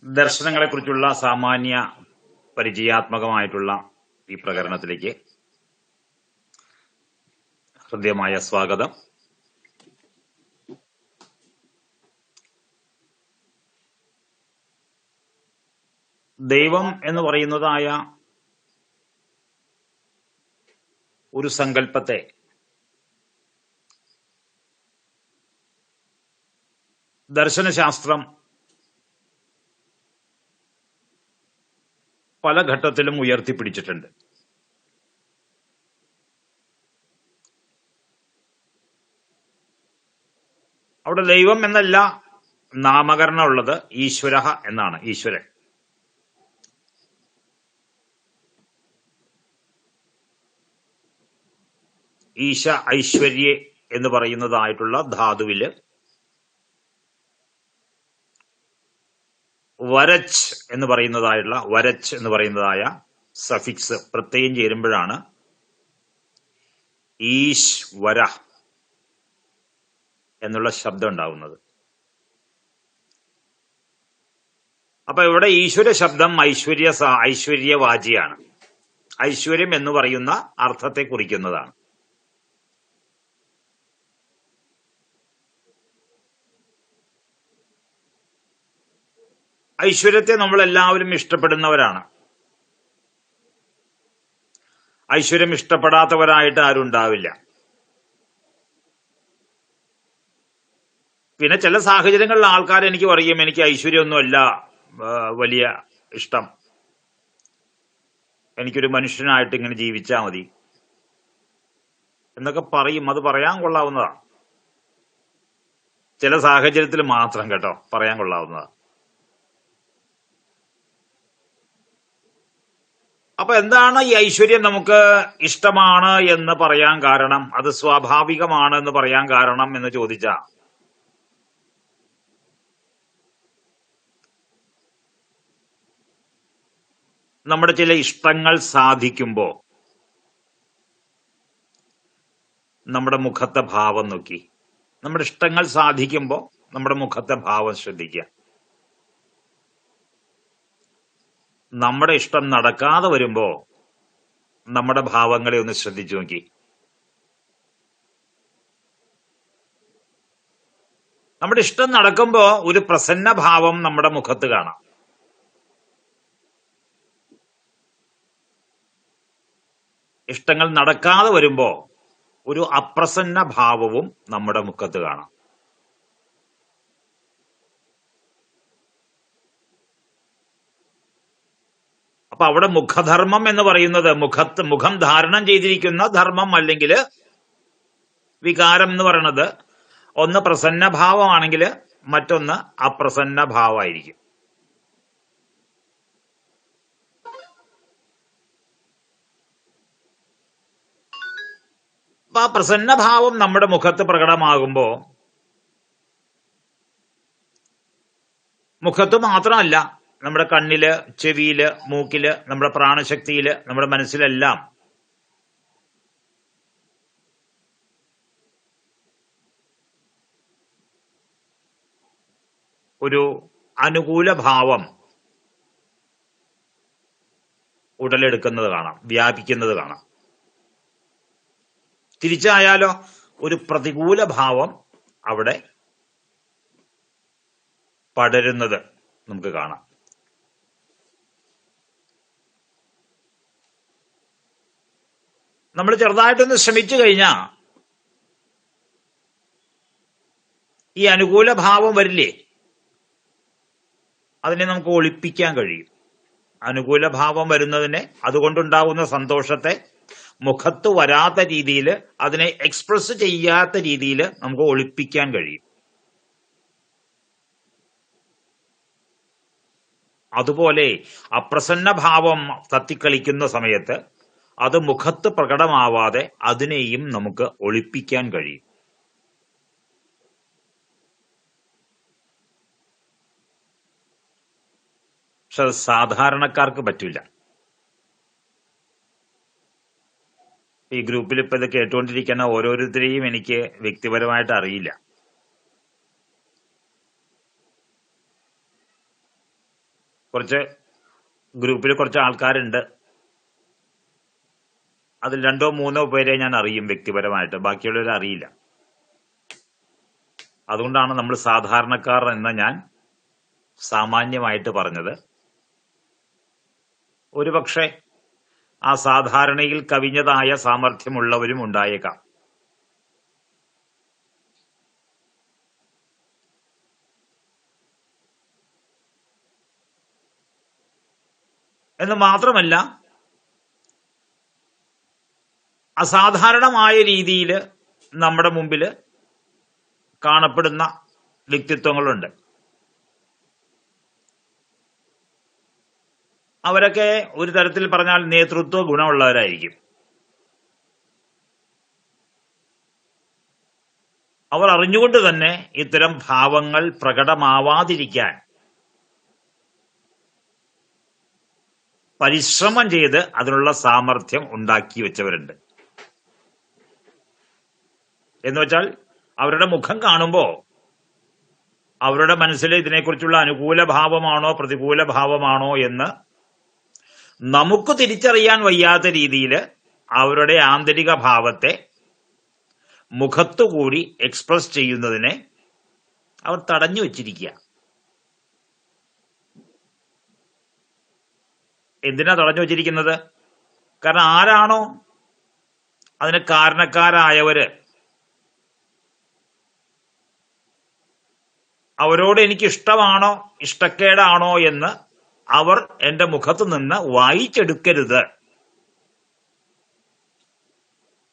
ദർശനങ്ങളെക്കുറിച്ചുള്ള സാമാന്യ പരിചയാത്മകമായിട്ടുള്ള ഈ പ്രകരണത്തിലേക്ക് ഹൃദ്യമായ സ്വാഗതം. ദൈവം എന്ന് പറയുന്നതായ ഒരു സങ്കല്പത്തെ ദർശനശാസ്ത്രം പല ഘട്ടത്തിലും ഉയർത്തിപ്പിടിച്ചിട്ടുണ്ട്. അവിടെ ദൈവം എന്നല്ല നാമകരണം ഉള്ളത്, ഈശ്വര എന്നാണ്. ഈശ്വരൻ. ഈശ ഐശ്വര്യ എന്ന് പറയുന്നതായിട്ടുള്ള ധാതുവില് വരച്ച് എന്ന് പറയുന്നതായ സഫിക്സ് പ്രത്യയം ചേരുമ്പോഴാണ് ഈശ്വര എന്നുള്ള ശബ്ദം ഉണ്ടാവുന്നത്. അപ്പൊ ഇവിടെ ഈശ്വര ശബ്ദം ഐശ്വര്യവാചിയാണ്. ഐശ്വര്യം എന്ന് പറയുന്ന അർത്ഥത്തെ കുറിക്കുന്നതാണ്. ഐശ്വര്യത്തെ നമ്മൾ എല്ലാവരും ഇഷ്ടപ്പെടുന്നവരാണ്. ഐശ്വര്യം ഇഷ്ടപ്പെടാത്തവരായിട്ട് ആരും ഉണ്ടാവില്ല. പിന്നെ ചില സാഹചര്യങ്ങളിൽ ആൾക്കാർ എനിക്ക് പറയും, എനിക്ക് ഐശ്വര്യമൊന്നുമല്ല വലിയ ഇഷ്ടം, എനിക്കൊരു മനുഷ്യനായിട്ട് ഇങ്ങനെ ജീവിച്ചാൽ മതി എന്നൊക്കെ പറയും. അത് പറയാൻ കൊള്ളാവുന്നതാണ്. ചില സാഹചര്യത്തിൽ മാത്രം കേട്ടോ പറയാൻ കൊള്ളാവുന്നതാണ്. അപ്പൊ എന്താണ് ഈ ഐശ്വര്യം നമുക്ക് ഇഷ്ടമാണ് എന്ന് പറയാൻ കാരണം, അത് സ്വാഭാവികമാണ് എന്ന് പറയാൻ കാരണം എന്ന് ചോദിച്ചാ, നമ്മുടെ ചില ഇഷ്ടങ്ങൾ സാധിക്കുമ്പോ നമ്മുടെ മുഖത്തെ ഭാവം നോക്കി. നമ്മുടെ ഇഷ്ടങ്ങൾ സാധിക്കുമ്പോ നമ്മുടെ മുഖത്തെ ഭാവം ശ്രദ്ധിക്കുക. നമ്മുടെ ഇഷ്ടം നടക്കാതെ വരുമ്പോ നമ്മുടെ ഭാവങ്ങളെ ഒന്ന് ശ്രദ്ധിച്ചു നോക്കി. നമ്മുടെ ഇഷ്ടം നടക്കുമ്പോ ഒരു പ്രസന്ന ഭാവം നമ്മുടെ മുഖത്ത് കാണാം. ഇഷ്ടങ്ങൾ നടക്കാതെ വരുമ്പോ ഒരു അപ്രസന്ന ഭാവവും നമ്മുടെ മുഖത്ത് കാണാം. അപ്പൊ അവിടെ മുഖധർമ്മം എന്ന് പറയുന്നത് മുഖം ധാരണം ചെയ്തിരിക്കുന്ന ധർമ്മം അല്ലെങ്കിൽ വികാരം എന്ന് പറയുന്നത് ഒന്ന് പ്രസന്ന ഭാവമാണെങ്കിൽ മറ്റൊന്ന് അപ്രസന്ന ഭാവമായിരിക്കും. അപ്പൊ ആ പ്രസന്ന ഭാവം നമ്മുടെ മുഖത്ത് പ്രകടമാകുമ്പോ മുഖത്ത് മാത്രമല്ല, നമ്മുടെ കണ്ണില്, ചെവിയില്, മൂക്കില്, നമ്മുടെ പ്രാണശക്തിയില്, നമ്മുടെ മനസ്സിലെല്ലാം ഒരു അനുകൂല ഭാവം ഉടലെടുക്കുന്നത് കാണാം, വ്യാപിക്കുന്നത് കാണാം. തിരിച്ചായാലോ ഒരു പ്രതികൂല ഭാവം അവിടെ പടരുന്നത് നമുക്ക് കാണാം. നമ്മൾ ചെറുതായിട്ടൊന്ന് ശ്രമിച്ചു കഴിഞ്ഞാൽ ഈ അനുകൂല ഭാവം വരില്ലേ, അതിനെ നമുക്ക് ഒളിപ്പിക്കാൻ കഴിയും. അനുകൂല ഭാവം വരുന്നതിനെ, അതുകൊണ്ടുണ്ടാകുന്ന സന്തോഷത്തെ മുഖത്ത് വരാത്ത രീതിയിൽ, അതിനെ എക്സ്പ്രസ് ചെയ്യാത്ത രീതിയിൽ നമുക്ക് ഒളിപ്പിക്കാൻ കഴിയും. അതുപോലെ അപ്രസന്ന ഭാവം തത്തിക്കളിക്കുന്ന സമയത്ത് അത് മുഖത്ത് പ്രകടമാവാതെ അതിനെയും നമുക്ക് ഒളിപ്പിക്കാൻ കഴിയും. പക്ഷെ അത് സാധാരണക്കാർക്ക് പറ്റില്ല. ഈ ഗ്രൂപ്പിൽ ഇപ്പൊ ഇത് കേട്ടുകൊണ്ടിരിക്കുന്ന ഓരോരുത്തരെയും എനിക്ക് വ്യക്തിപരമായിട്ട് അറിയില്ല. കുറച്ച് ഗ്രൂപ്പിൽ കുറച്ച് ആൾക്കാരുണ്ട്, അതിൽ 2 or 3 പേരെ ഞാൻ അറിയും വ്യക്തിപരമായിട്ട്, ബാക്കിയുള്ളവരെ അറിയില്ല. അതുകൊണ്ടാണ് നമ്മൾ സാധാരണക്കാർ എന്ന് ഞാൻ സാമാന്യമായിട്ട് പറഞ്ഞത്. ഒരുപക്ഷെ ആ സാധാരണയിൽ കവിഞ്ഞതായ സാമർഥ്യമുള്ളവരും ഉണ്ടായേക്കാം. എന്ന് മാത്രമല്ല, അസാധാരണമായ രീതിയിൽ നമ്മുടെ മുമ്പിൽ കാണപ്പെടുന്ന വ്യക്തിത്വങ്ങളുണ്ട്. അവരൊക്കെ ഒരു തരത്തിൽ പറഞ്ഞാൽ നേതൃത്വ ഗുണമുള്ളവരായിരിക്കും. അവർ അറിഞ്ഞുകൊണ്ട് തന്നെ ഇത്തരം ഭാവങ്ങൾ പ്രകടമാവാതിരിക്കാൻ പരിശ്രമം ചെയ്ത് അതിനുള്ള സാമർഥ്യം ഉണ്ടാക്കി വെച്ചവരുണ്ട്. എന്ന് വെച്ചാൽ അവരുടെ മുഖം കാണുമ്പോൾ അവരുടെ മനസ്സിൽ ഇതിനെക്കുറിച്ചുള്ള അനുകൂല ഭാവമാണോ പ്രതികൂല ഭാവമാണോ എന്ന് നമുക്ക് തിരിച്ചറിയാൻ വയ്യാത്ത രീതിയിൽ അവരുടെ ആന്തരിക ഭാവത്തെ മുഖത്തുകൂടി എക്സ്പ്രസ് ചെയ്യുന്നതിനെ അവർ തടഞ്ഞു വച്ചിരിക്കുക. എന്തിനാ തടഞ്ഞു വച്ചിരിക്കുന്നത്? കാരണം ആരാണോ അതിന് കാരണക്കാരായവര് അവരോട് എനിക്ക് ഇഷ്ടമാണോ ഇഷ്ടക്കേടാണോ എന്ന് അവർ എന്റെ മുഖത്ത് നിന്ന് വായിച്ചെടുക്കരുത്.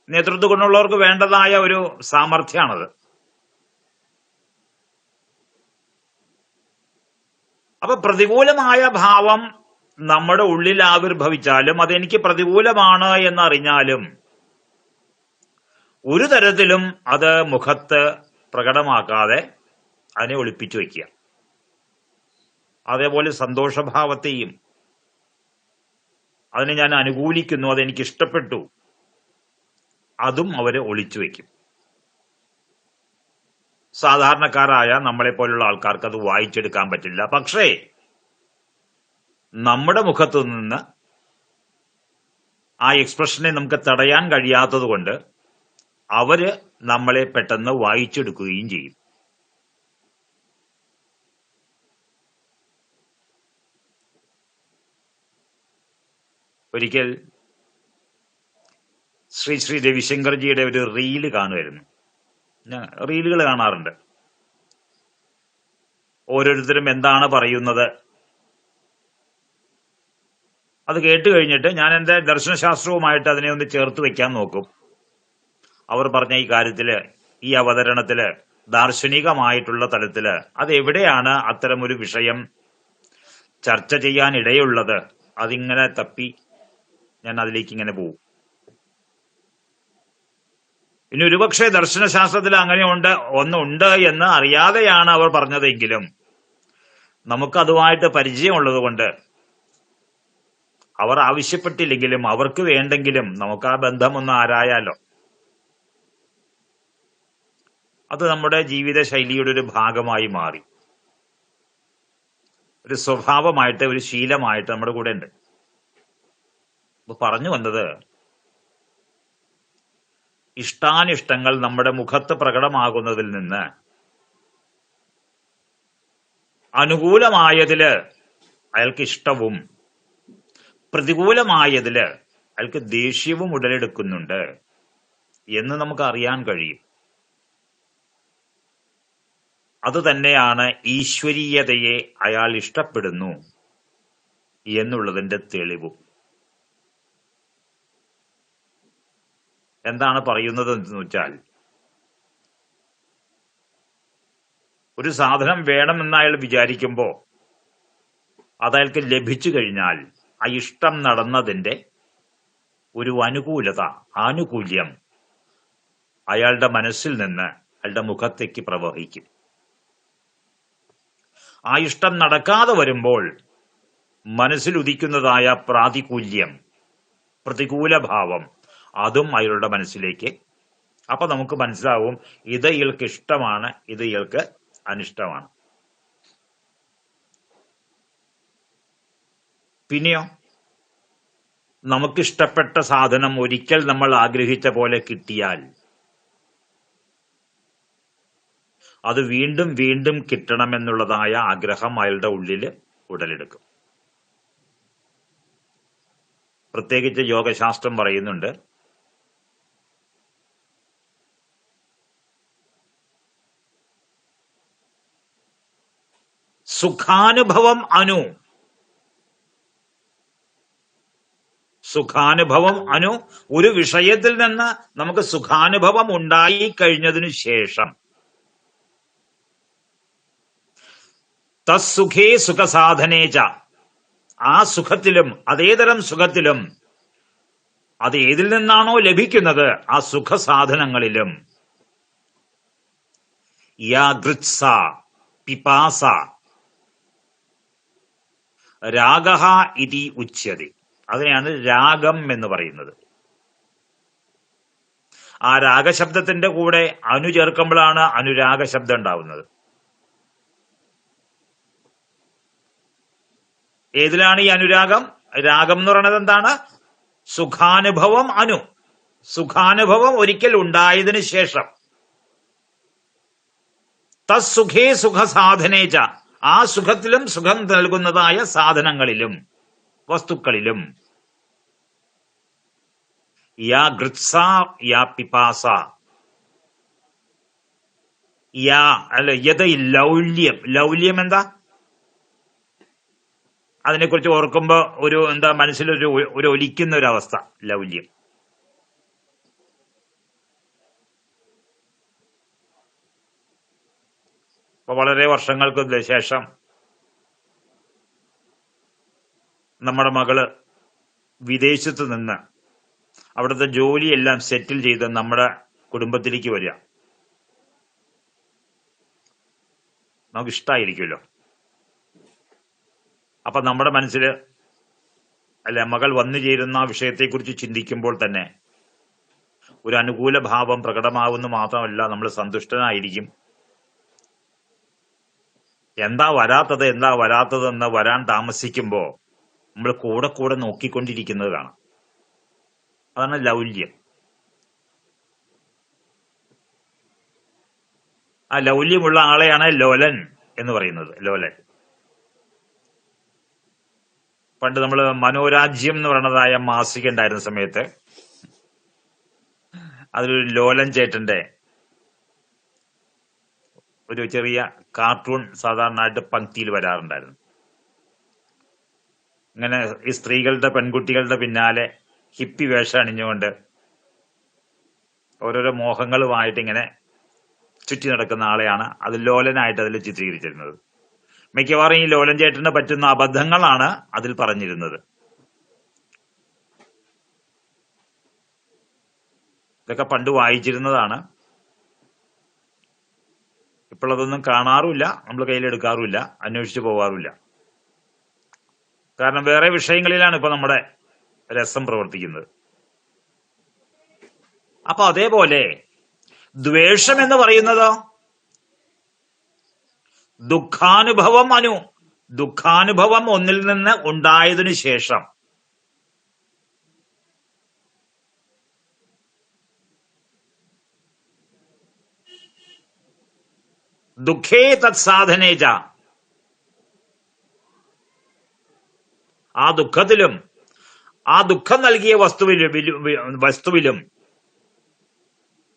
നേതൃത്വ ഗുണമുള്ളവർക്ക് വേണ്ടതായ ഒരു സാമർഥ്യമാണത്. അപ്പൊ പ്രതികൂലമായ ഭാവം നമ്മുടെ ഉള്ളിൽ ആവിർഭവിച്ചാലും അതെനിക്ക് പ്രതികൂലമാണ് എന്നറിഞ്ഞാലും ഒരു തരത്തിലും അത് മുഖത്ത് പ്രകടമാക്കാതെ അതിനെ ഒളിപ്പിച്ചു വയ്ക്കുക. അതേപോലെ സന്തോഷഭാവത്തെയും അതിനെ ഞാൻ അനുകൂലിക്കുന്നു, അതെനിക്ക് ഇഷ്ടപ്പെട്ടു, അതും അവരെ ഒളിച്ചു വയ്ക്കും. സാധാരണക്കാരായ നമ്മളെപ്പോലുള്ള ആൾക്കാർക്ക് അത് വായിച്ചെടുക്കാൻ പറ്റില്ല. പക്ഷേ നമ്മുടെ മുഖത്തു നിന്ന് ആ എക്സ്പ്രഷനെ നമുക്ക് തടയാൻ കഴിയാത്തത് കൊണ്ട് അവര് നമ്മളെ പെട്ടെന്ന് വായിച്ചെടുക്കുകയും ചെയ്യും. ഒരിക്കൽ ശ്രീ രവിശങ്കർജിയുടെ ഒരു റീല് കാണുമായിരുന്നു. ഞാൻ റീലുകൾ കാണാറുണ്ട്. ഓരോരുത്തരും എന്താണ് പറയുന്നത് അത് കേട്ട് കഴിഞ്ഞിട്ട് ഞാൻ എൻ്റെ ദർശനശാസ്ത്രവുമായിട്ട് അതിനെ ഒന്ന് ചേർത്ത് വെക്കാൻ നോക്കും. അവർ പറഞ്ഞ ഈ കാര്യത്തില്, ഈ അവതരണത്തില്, ദാർശനികമായിട്ടുള്ള തലത്തില് അതെവിടെയാണ് അത്തരമൊരു വിഷയം ചർച്ച ചെയ്യാൻ ഇടയുള്ളത്, അതിങ്ങനെ തപ്പി ഞാൻ അതിലേക്ക് ഇങ്ങനെ പോകും. ഇനി ഒരുപക്ഷെ ദർശനശാസ്ത്രത്തിൽ അങ്ങനെ ഒന്നുണ്ട് എന്ന് അറിയാതെയാണ് അവർ പറഞ്ഞതെങ്കിലും നമുക്കതുമായിട്ട് പരിചയമുള്ളത് കൊണ്ട് അവർ ആവശ്യപ്പെട്ടില്ലെങ്കിലും അവർക്ക് വേണ്ടെങ്കിലും നമുക്ക് ആ ബന്ധം ഒന്ന് ആരായാലോ. അത് നമ്മുടെ ജീവിത ശൈലിയുടെ ഒരു ഭാഗമായി മാറി, ഒരു സ്വഭാവമായിട്ട്, ഒരു ശീലമായിട്ട് നമ്മുടെ കൂടെ ഉണ്ട്. പറഞ്ഞു വന്നത്, ഇഷ്ടാനിഷ്ടങ്ങൾ നമ്മുടെ മുഖത്ത് പ്രകടമാകുന്നതിൽ നിന്ന് അനുകൂലമായതില് അയാൾക്ക് ഇഷ്ടവും പ്രതികൂലമായതില് അയാൾക്ക് ദേഷ്യവും ഉടലെടുക്കുന്നുണ്ട് എന്ന് നമുക്ക് അറിയാൻ കഴിയും. അത് തന്നെയാണ് ഈശ്വരീയതയെ അയാൾ ഇഷ്ടപ്പെടുന്നു എന്നുള്ളതിന്റെ തെളിവും. എന്താണ് പറയുന്നത് എന്ന് വെച്ചാൽ, ഒരു സാധനം വേണമെന്ന് അയാൾ വിചാരിക്കുമ്പോൾ അതയാൾക്ക് ലഭിച്ചു കഴിഞ്ഞാൽ ആ ഇഷ്ടം നടന്നതിന്റെ ഒരു ആനുകൂല്യം അയാളുടെ മനസ്സിൽ നിന്ന് അയാളുടെ മുഖത്തേക്ക് പ്രവഹിക്കും. ആ ഇഷ്ടം നടക്കാതെ വരുമ്പോൾ മനസ്സിൽ ഉദിക്കുന്നതായ പ്രാതികൂല്യം, പ്രതികൂല ഭാവം, അതും അയാളുടെ മനസ്സിലേക്ക്. അപ്പൊ നമുക്ക് മനസ്സിലാവും ഇത് ഇയാൾക്ക് ഇഷ്ടമാണ്, ഇത് ഇയാൾക്ക് അനിഷ്ടമാണ്. പിന്നെയോ നമുക്കിഷ്ടപ്പെട്ട സാധനം ഒരിക്കൽ നമ്മൾ ആഗ്രഹിച്ച പോലെ കിട്ടിയാൽ അത് വീണ്ടും വീണ്ടും കിട്ടണമെന്നുള്ളതായ ആഗ്രഹം അയാളുടെ ഉള്ളിൽ ഉടലെടുക്കും. പ്രത്യേകിച്ച് യോഗശാസ്ത്രം പറയുന്നുണ്ട്, സുഖാനുഭവം ഒരു വിഷയത്തിൽ നിന്ന് നമുക്ക് സുഖാനുഭവം ഉണ്ടായി കഴിഞ്ഞതിനു ശേഷം തസ്സുഖേ സുഖസാധനേച, ആ സുഖത്തിലും അതേതരം സുഖത്തിലും അത് ഏതിൽ നിന്നാണോ ലഭിക്കുന്നത് ആ സുഖസാധനങ്ങളിലും യാഗൃത്സ പിപാസ രാഗഃ ഇതി ഉച്യത്തെ. അതിനെയാണ് രാഗം എന്ന് പറയുന്നത്. ആ രാഗശബ്ദത്തിന്റെ കൂടെ അനു ചേർക്കുമ്പോഴാണ് അനുരാഗ ശബ്ദം ഉണ്ടാവുന്നത്. ഏതിലാണ് ഈ അനുരാഗം? രാഗം എന്ന് പറയുന്നത് എന്താണ്? സുഖാനുഭവം സുഖാനുഭവം ഒരിക്കൽ ഉണ്ടായതിനു ശേഷം തസ്സുഖേ സുഖസാധനേച, ആ സുഖത്തിലും സുഖം നൽകുന്നതായ സാധനങ്ങളിലും വസ്തുക്കളിലും യാ ഗൃത്സ യാ പിപാസ യാ അല്ല യഥ ലൗല്യം. ലൗല്യം എന്താ? അതിനെക്കുറിച്ച് ഓർക്കുമ്പോ ഒരു മനസ്സിലൊരു ഒലിക്കുന്ന ഒരു അവസ്ഥ, ലൗല്യം. അപ്പൊ വളരെ വർഷങ്ങൾക്ക് ശേഷം നമ്മുടെ മകള് വിദേശത്ത് നിന്ന് അവിടുത്തെ ജോലിയെല്ലാം സെറ്റിൽ ചെയ്ത് നമ്മുടെ കുടുംബത്തിലേക്ക് വരിക. നമുക്ക് ഇഷ്ടമായിരിക്കുമല്ലോ. അപ്പൊ നമ്മുടെ മനസ്സിൽ മകൾ വന്നു ചേരുന്ന ആ വിഷയത്തെക്കുറിച്ച് ചിന്തിക്കുമ്പോൾ തന്നെ ഒരു അനുകൂല ഭാവം പ്രകടമാവുന്നു മാത്രമല്ല, നമ്മൾ സന്തുഷ്ടനായിരിക്കും. എന്താ വരാത്തതെന്ന് വരാൻ താമസിക്കുമ്പോ നമ്മൾ കൂടെ കൂടെ നോക്കിക്കൊണ്ടിരിക്കുന്നത് കാണാം. അതാണ് ലൗല്യം. ആ ലൗല്യമുള്ള ആളെയാണ് ലോലൻ എന്ന് പറയുന്നത്. ലോലൻ. പണ്ട് നമ്മൾ മനോരാജ്യം എന്ന് പറയുന്നതായ മാസിക ഉണ്ടായിരുന്ന സമയത്ത് അതിലൊരു ലോലൻ ചേട്ടന്റെ ഒരു ചെറിയ കാർട്ടൂൺ സാധാരണയായിട്ട് പങ്ക്തിയിൽ വരാറുണ്ടായിരുന്നു. ഇങ്ങനെ ഈ സ്ത്രീകളുടെ പെൺകുട്ടികളുടെ പിന്നാലെ ഹിപ്പി വേഷം അണിഞ്ഞുകൊണ്ട് ഓരോരോ മോഹങ്ങളുമായിട്ട് ഇങ്ങനെ ചുറ്റി നടക്കുന്ന ആളെയാണ് അത് ലോലനായിട്ട് അതിൽ ചിത്രീകരിച്ചിരുന്നത്. മിക്കവാറും ഈ ലോലൻ ചേട്ടന് പറ്റുന്ന അബദ്ധങ്ങളാണ് അതിൽ പറഞ്ഞിരുന്നത്. ഇതൊക്കെ പണ്ട് വായിച്ചിരുന്നതാണ്. ഇപ്പോഴതൊന്നും കാണാറുമില്ല, നമ്മൾ കയ്യിലെടുക്കാറുമില്ല, അന്വേഷിച്ചു പോകാറുമില്ല. കാരണം വേറെ വിഷയങ്ങളിലാണ് ഇപ്പൊ നമ്മുടെ രസം പ്രവർത്തിക്കുന്നത്. അപ്പൊ അതേപോലെ ദ്വേഷം എന്ന് പറയുന്നതോ ദുഃഖാനുഭവം ഒന്നിൽ നിന്ന് ഉണ്ടായതിനു ശേഷം ദുഃഖേ തത് സാധനേജ, ആ ദുഃഖത്തിലും ആ ദുഃഖം നൽകിയ വസ്തുവിലും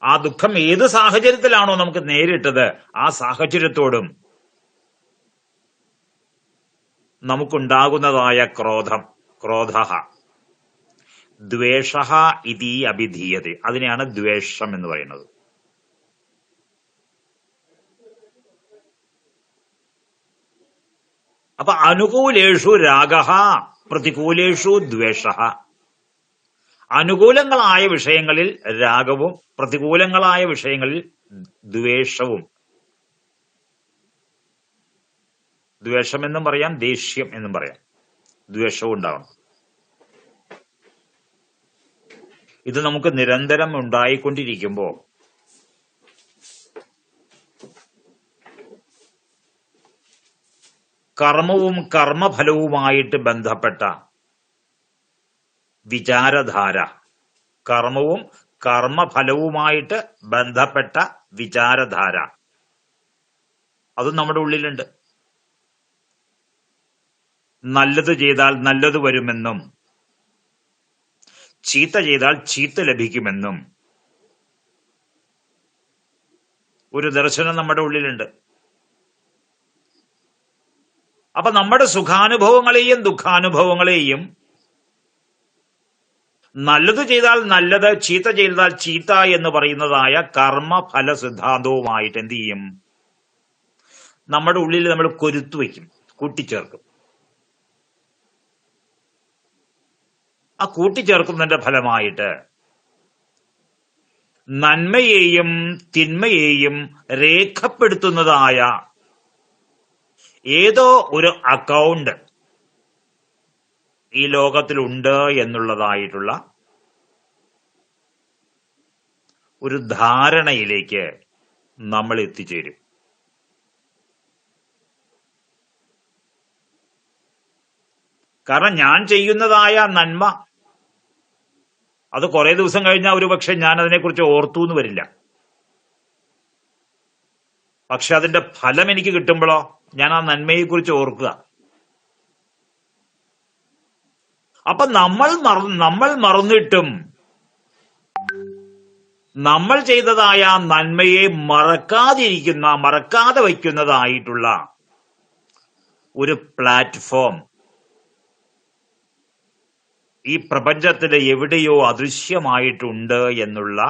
ആ ദുഃഖം ഏത് സാഹചര്യത്തിലാണോ നമുക്ക് നേരിട്ടത് ആ സാഹചര്യത്തോടും നമുക്കുണ്ടാകുന്നതായ ക്രോധഃ ദ്വേഷഃ ഇതി അഭിധീയത്തെ. അതിനെയാണ് ദ്വേഷം എന്ന് പറയുന്നത്. അപ്പൊ അനുകൂലേഷു രാഗഃ പ്രതികൂലേഷു ദ്വേഷഃ. അനുകൂലങ്ങളായ വിഷയങ്ങളിൽ രാഗവും പ്രതികൂലങ്ങളായ വിഷയങ്ങളിൽ ദ്വേഷവും. ദ്വേഷം എന്നും പറയാം, ദേഷ്യം എന്നും പറയാം. ദ്വേഷവും ഉണ്ടാവണം. ഇത് നമുക്ക് നിരന്തരം ഉണ്ടായിക്കൊണ്ടിരിക്കുമ്പോ കർമ്മവും കർമ്മഫലവുമായിട്ട് ബന്ധപ്പെട്ട വിചാരധാര, കർമ്മവും കർമ്മഫലവുമായിട്ട് ബന്ധപ്പെട്ട വിചാരധാര, അതും നമ്മുടെ ഉള്ളിലുണ്ട്. നല്ലത് ചെയ്താൽ നല്ലത് വരുമെന്നും ചീത്ത ചെയ്താൽ ചീത്ത ലഭിക്കുമെന്നും ഒരു ദർശനം നമ്മുടെ ഉള്ളിലുണ്ട്. അപ്പൊ നമ്മുടെ സുഖാനുഭവങ്ങളെയും ദുഃഖാനുഭവങ്ങളെയും നല്ലത് ചെയ്താൽ നല്ലത്, ചീത്ത ചെയ്താൽ ചീത്ത എന്ന് പറയുന്നതായ കർമ്മഫല സിദ്ധാന്തവുമായിട്ട് എന്ത് ചെയ്യും? നമ്മുടെ ഉള്ളിൽ നമ്മൾ കൊരുത്തു വയ്ക്കും, കൂട്ടിച്ചേർക്കും. ആ കൂട്ടിച്ചേർക്കുന്നതിന്റെ ഫലമായിട്ട് നന്മയെയും തിന്മയെയും രേഖപ്പെടുത്തുന്നതായ ഏതോ ഒരു അക്കൗണ്ട് ഈ ലോകത്തിലുണ്ട് എന്നുള്ളതായിട്ടുള്ള ഒരു ധാരണയിലേക്ക് നമ്മൾ എത്തിച്ചേരും. കാരണം ഞാൻ ചെയ്യുന്നതായ നന്മ അത് കുറെ ദിവസം കഴിഞ്ഞാൽ ഒരു പക്ഷെ ഞാൻ അതിനെക്കുറിച്ച് ഓർത്തു എന്ന് വരില്ല. പക്ഷെ അതിന്റെ ഫലം എനിക്ക് കിട്ടുമ്പോഴോ ഞാൻ ആ നന്മയെക്കുറിച്ച് ഓർക്കുക. അപ്പൊ നമ്മൾ മറന്നിട്ടും നമ്മൾ ചെയ്തതായ നന്മയെ മറക്കാതെ വയ്ക്കുന്നതായിട്ടുള്ള ഒരു പ്ലാറ്റ്ഫോം ഈ പ്രപഞ്ചത്തിലെ എവിടെയോ അദൃശ്യമായിട്ടുണ്ട് എന്നുള്ള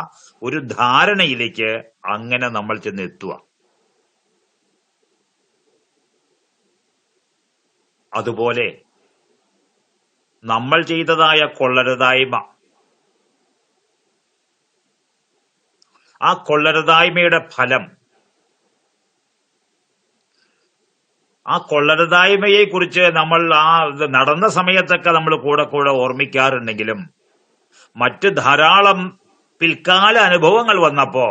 ഒരു ധാരണയിലേക്ക് അങ്ങനെ നമ്മൾ ചെന്നെത്തുക. അതുപോലെ നമ്മൾ ചെയ്തതായ കൊള്ളരുതായ്മ, ആ കൊള്ളരുതായ്മയുടെ ഫലം, ആ കൊള്ളരുതായ്മയെ കുറിച്ച് നമ്മൾ ആ നടന്ന സമയത്തൊക്കെ നമ്മൾ കൂടെ ഓർമ്മിക്കാറുണ്ടെങ്കിലും മറ്റ് ധാരാളം പിൽക്കാല അനുഭവങ്ങൾ വന്നപ്പോ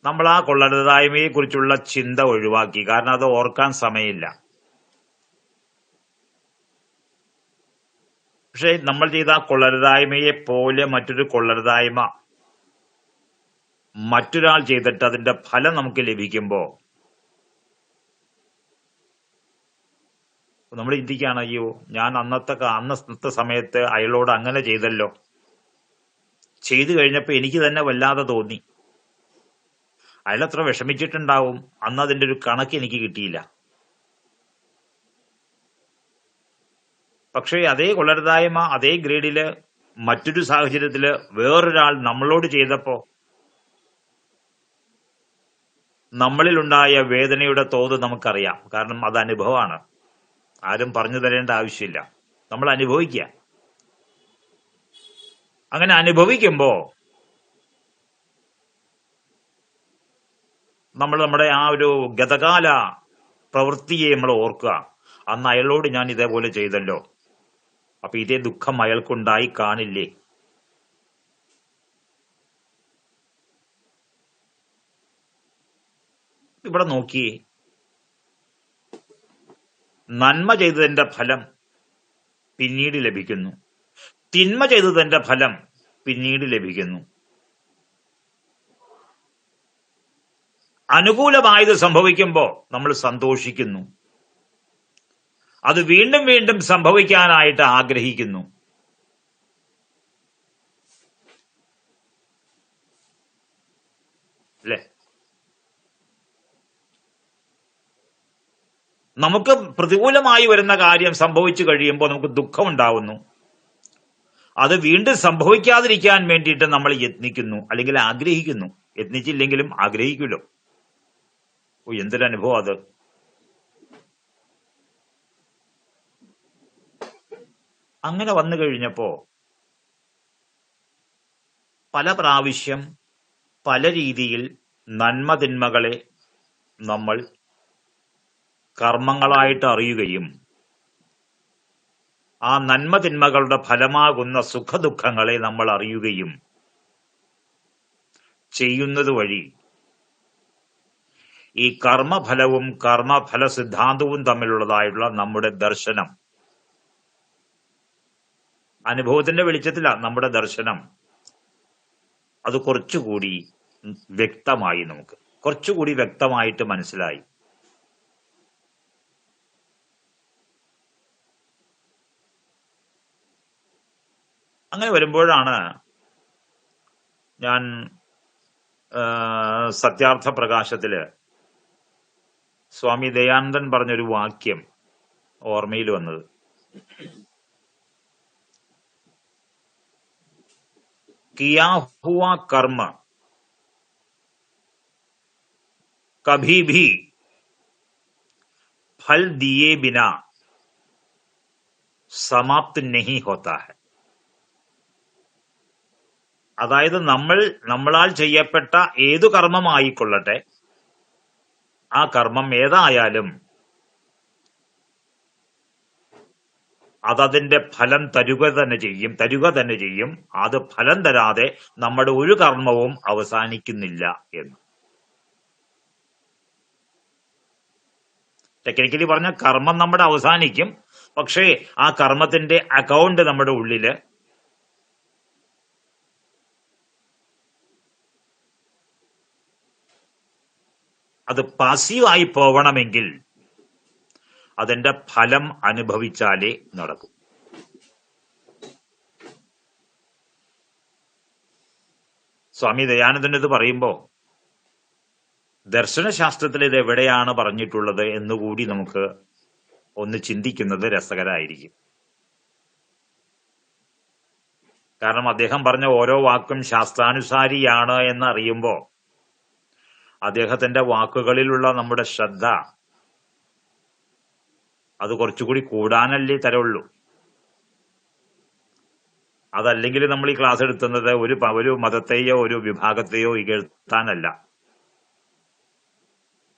നമ്മൾ ആ കൊള്ളരുതായ്മയെ കുറിച്ചുള്ള ചിന്ത ഒഴിവാക്കി. കാരണം അത് ഓർക്കാൻ സമയമില്ല. പക്ഷെ നമ്മൾ ചെയ്ത ആ കൊള്ളരുതായ്മയെ പോലെ മറ്റൊരു കൊള്ളരുതായ്മ മറ്റൊരാൾ ചെയ്തിട്ട് അതിന്റെ ഫലം നമുക്ക് ലഭിക്കുമ്പോ നമ്മൾ ചിന്തിക്കുകയാണ്, അയ്യോ ഞാൻ അന്നത്തെ സമയത്ത് അയാളോട് അങ്ങനെ ചെയ്തല്ലോ, ചെയ്തു കഴിഞ്ഞപ്പോ എനിക്ക് തന്നെ വല്ലാതെ തോന്നി, അയാളത്ര വിഷമിച്ചിട്ടുണ്ടാവും, അന്ന് അതിന്റെ ഒരു കണക്ക് എനിക്ക് കിട്ടിയില്ല. പക്ഷേ അതേ കൊള്ളരുതായ്മ അതേ ഗ്രേഡില് മറ്റൊരു സാഹചര്യത്തില് വേറൊരാൾ നമ്മളോട് ചെയ്തപ്പോ നമ്മളിലുണ്ടായ വേദനയുടെ തോത് നമുക്കറിയാം. കാരണം അത് അനുഭവമാണ്, ആരും പറഞ്ഞു തരേണ്ട ആവശ്യമില്ല, നമ്മൾ അനുഭവിക്കുക. അങ്ങനെ അനുഭവിക്കുമ്പോ നമ്മൾ നമ്മുടെ ആ ഒരു ഗതകാല പ്രവൃത്തിയെ നമ്മൾ ഓർക്കുക. അന്ന് അയാളോട് ഞാൻ ഇതേപോലെ ചെയ്തല്ലോ, അപ്പൊ ഇതേ ദുഃഖം അയാൾക്കുണ്ടായി കാണില്ലേ? ഇവിടെ നോക്കിയേ, നന്മ ചെയ്തതിന്റെ ഫലം പിന്നീട് ലഭിക്കുന്നു, തിന്മ ചെയ്തതിന്റെ ഫലം പിന്നീട് ലഭിക്കുന്നു. അനുകൂലമായത് സംഭവിക്കുമ്പോ നമ്മൾ സന്തോഷിക്കുന്നു, അത് വീണ്ടും വീണ്ടും സംഭവിക്കാനായിട്ട് ആഗ്രഹിക്കുന്നു. അല്ലെ? നമുക്ക് പ്രതികൂലമായി വരുന്ന കാര്യം സംഭവിച്ചു കഴിയുമ്പോൾ നമുക്ക് ദുഃഖമുണ്ടാവുന്നു. അത് വീണ്ടും സംഭവിക്കാതിരിക്കാൻ വേണ്ടിയിട്ട് നമ്മൾ യത്നിക്കുന്നു, അല്ലെങ്കിൽ ആഗ്രഹിക്കുന്നു. യത്നിച്ചില്ലെങ്കിലും ആഗ്രഹിക്കുമല്ലോ. എന്തൊരനുഭവം അത്! അങ്ങനെ വന്നു കഴിഞ്ഞപ്പോ പല പ്രാവശ്യം പല രീതിയിൽ നന്മതിന്മകളെ നമ്മൾ കർമ്മങ്ങളായിട്ട് അറിയുകയും ആ നന്മതിന്മകളുടെ ഫലമാകുന്ന സുഖദുഃഖങ്ങളെ നമ്മൾ അറിയുകയും ചെയ്യുന്നത് വഴി ഈ കർമ്മഫലവും കർമ്മഫല സിദ്ധാന്തവും തമ്മിലുള്ളതായിട്ടുള്ള നമ്മുടെ ദർശനം, അനുഭവത്തിന്റെ വെളിച്ചത്തിലാണ് നമ്മുടെ ദർശനം, അത് കുറച്ചുകൂടി വ്യക്തമായി, നമുക്ക് കുറച്ചുകൂടി വ്യക്തമായിട്ട് മനസ്സിലായി. അങ്ങനെ വരുമ്പോഴാണ് ഞാൻ സത്യാർത്ഥ പ്രകാശത്തില് സ്വാമി ദയാനന്ദൻ പറഞ്ഞൊരു വാക്യം ഓർമ്മയിൽ വന്നത്. किया हुआ कर्म कभी भी फल दिए बिना समाप्त नहीं होता है. അതായത് നമ്മളാൽ ചെയ്യപ്പെട്ട ഏതു കർമ്മമായിക്കൊള്ളട്ടെ, ആ കർമ്മം ഏതായാലും അതതിന്റെ ഫലം തരുക തന്നെ ചെയ്യും. അത് ഫലം തരാതെ നമ്മുടെ ഒരു കർമ്മവും അവസാനിക്കുന്നില്ല എന്ന്. ടെക്നിക്കലി പറഞ്ഞ കർമ്മം നമ്മുടെ അവസാനിക്കും, പക്ഷേ ആ കർമ്മത്തിന്റെ അക്കൗണ്ട് നമ്മുടെ ഉള്ളില് അത് പാസീവായി പോകണമെങ്കിൽ അതിന്റെ ഫലം അനുഭവിച്ചാലേ നടക്കും. സ്വാമി ദയാനന്ദൻ ഇത് പറയുമ്പോ ദർശനശാസ്ത്രത്തിൽ ഇത് എവിടെയാണ് പറഞ്ഞിട്ടുള്ളത് എന്നുകൂടി നമുക്ക് ഒന്ന് ചിന്തിക്കുന്നത് രസകരമായിരിക്കും. കാരണം അദ്ദേഹം പറഞ്ഞ ഓരോ വാക്കും ശാസ്ത്രാനുസാരിയാണ് എന്നറിയുമ്പോ അദ്ദേഹത്തിന്റെ വാക്കുകളിലുള്ള നമ്മുടെ ശ്രദ്ധ അത് കുറച്ചുകൂടി കൂടാനല്ലേ തരുള്ളൂ. അതല്ലെങ്കിൽ നമ്മൾ ഈ ക്ലാസ് എടുത്തുന്നത് ഒരു മതത്തെയോ ഒരു വിഭാഗത്തെയോ ഇകഴ്ത്താനല്ല,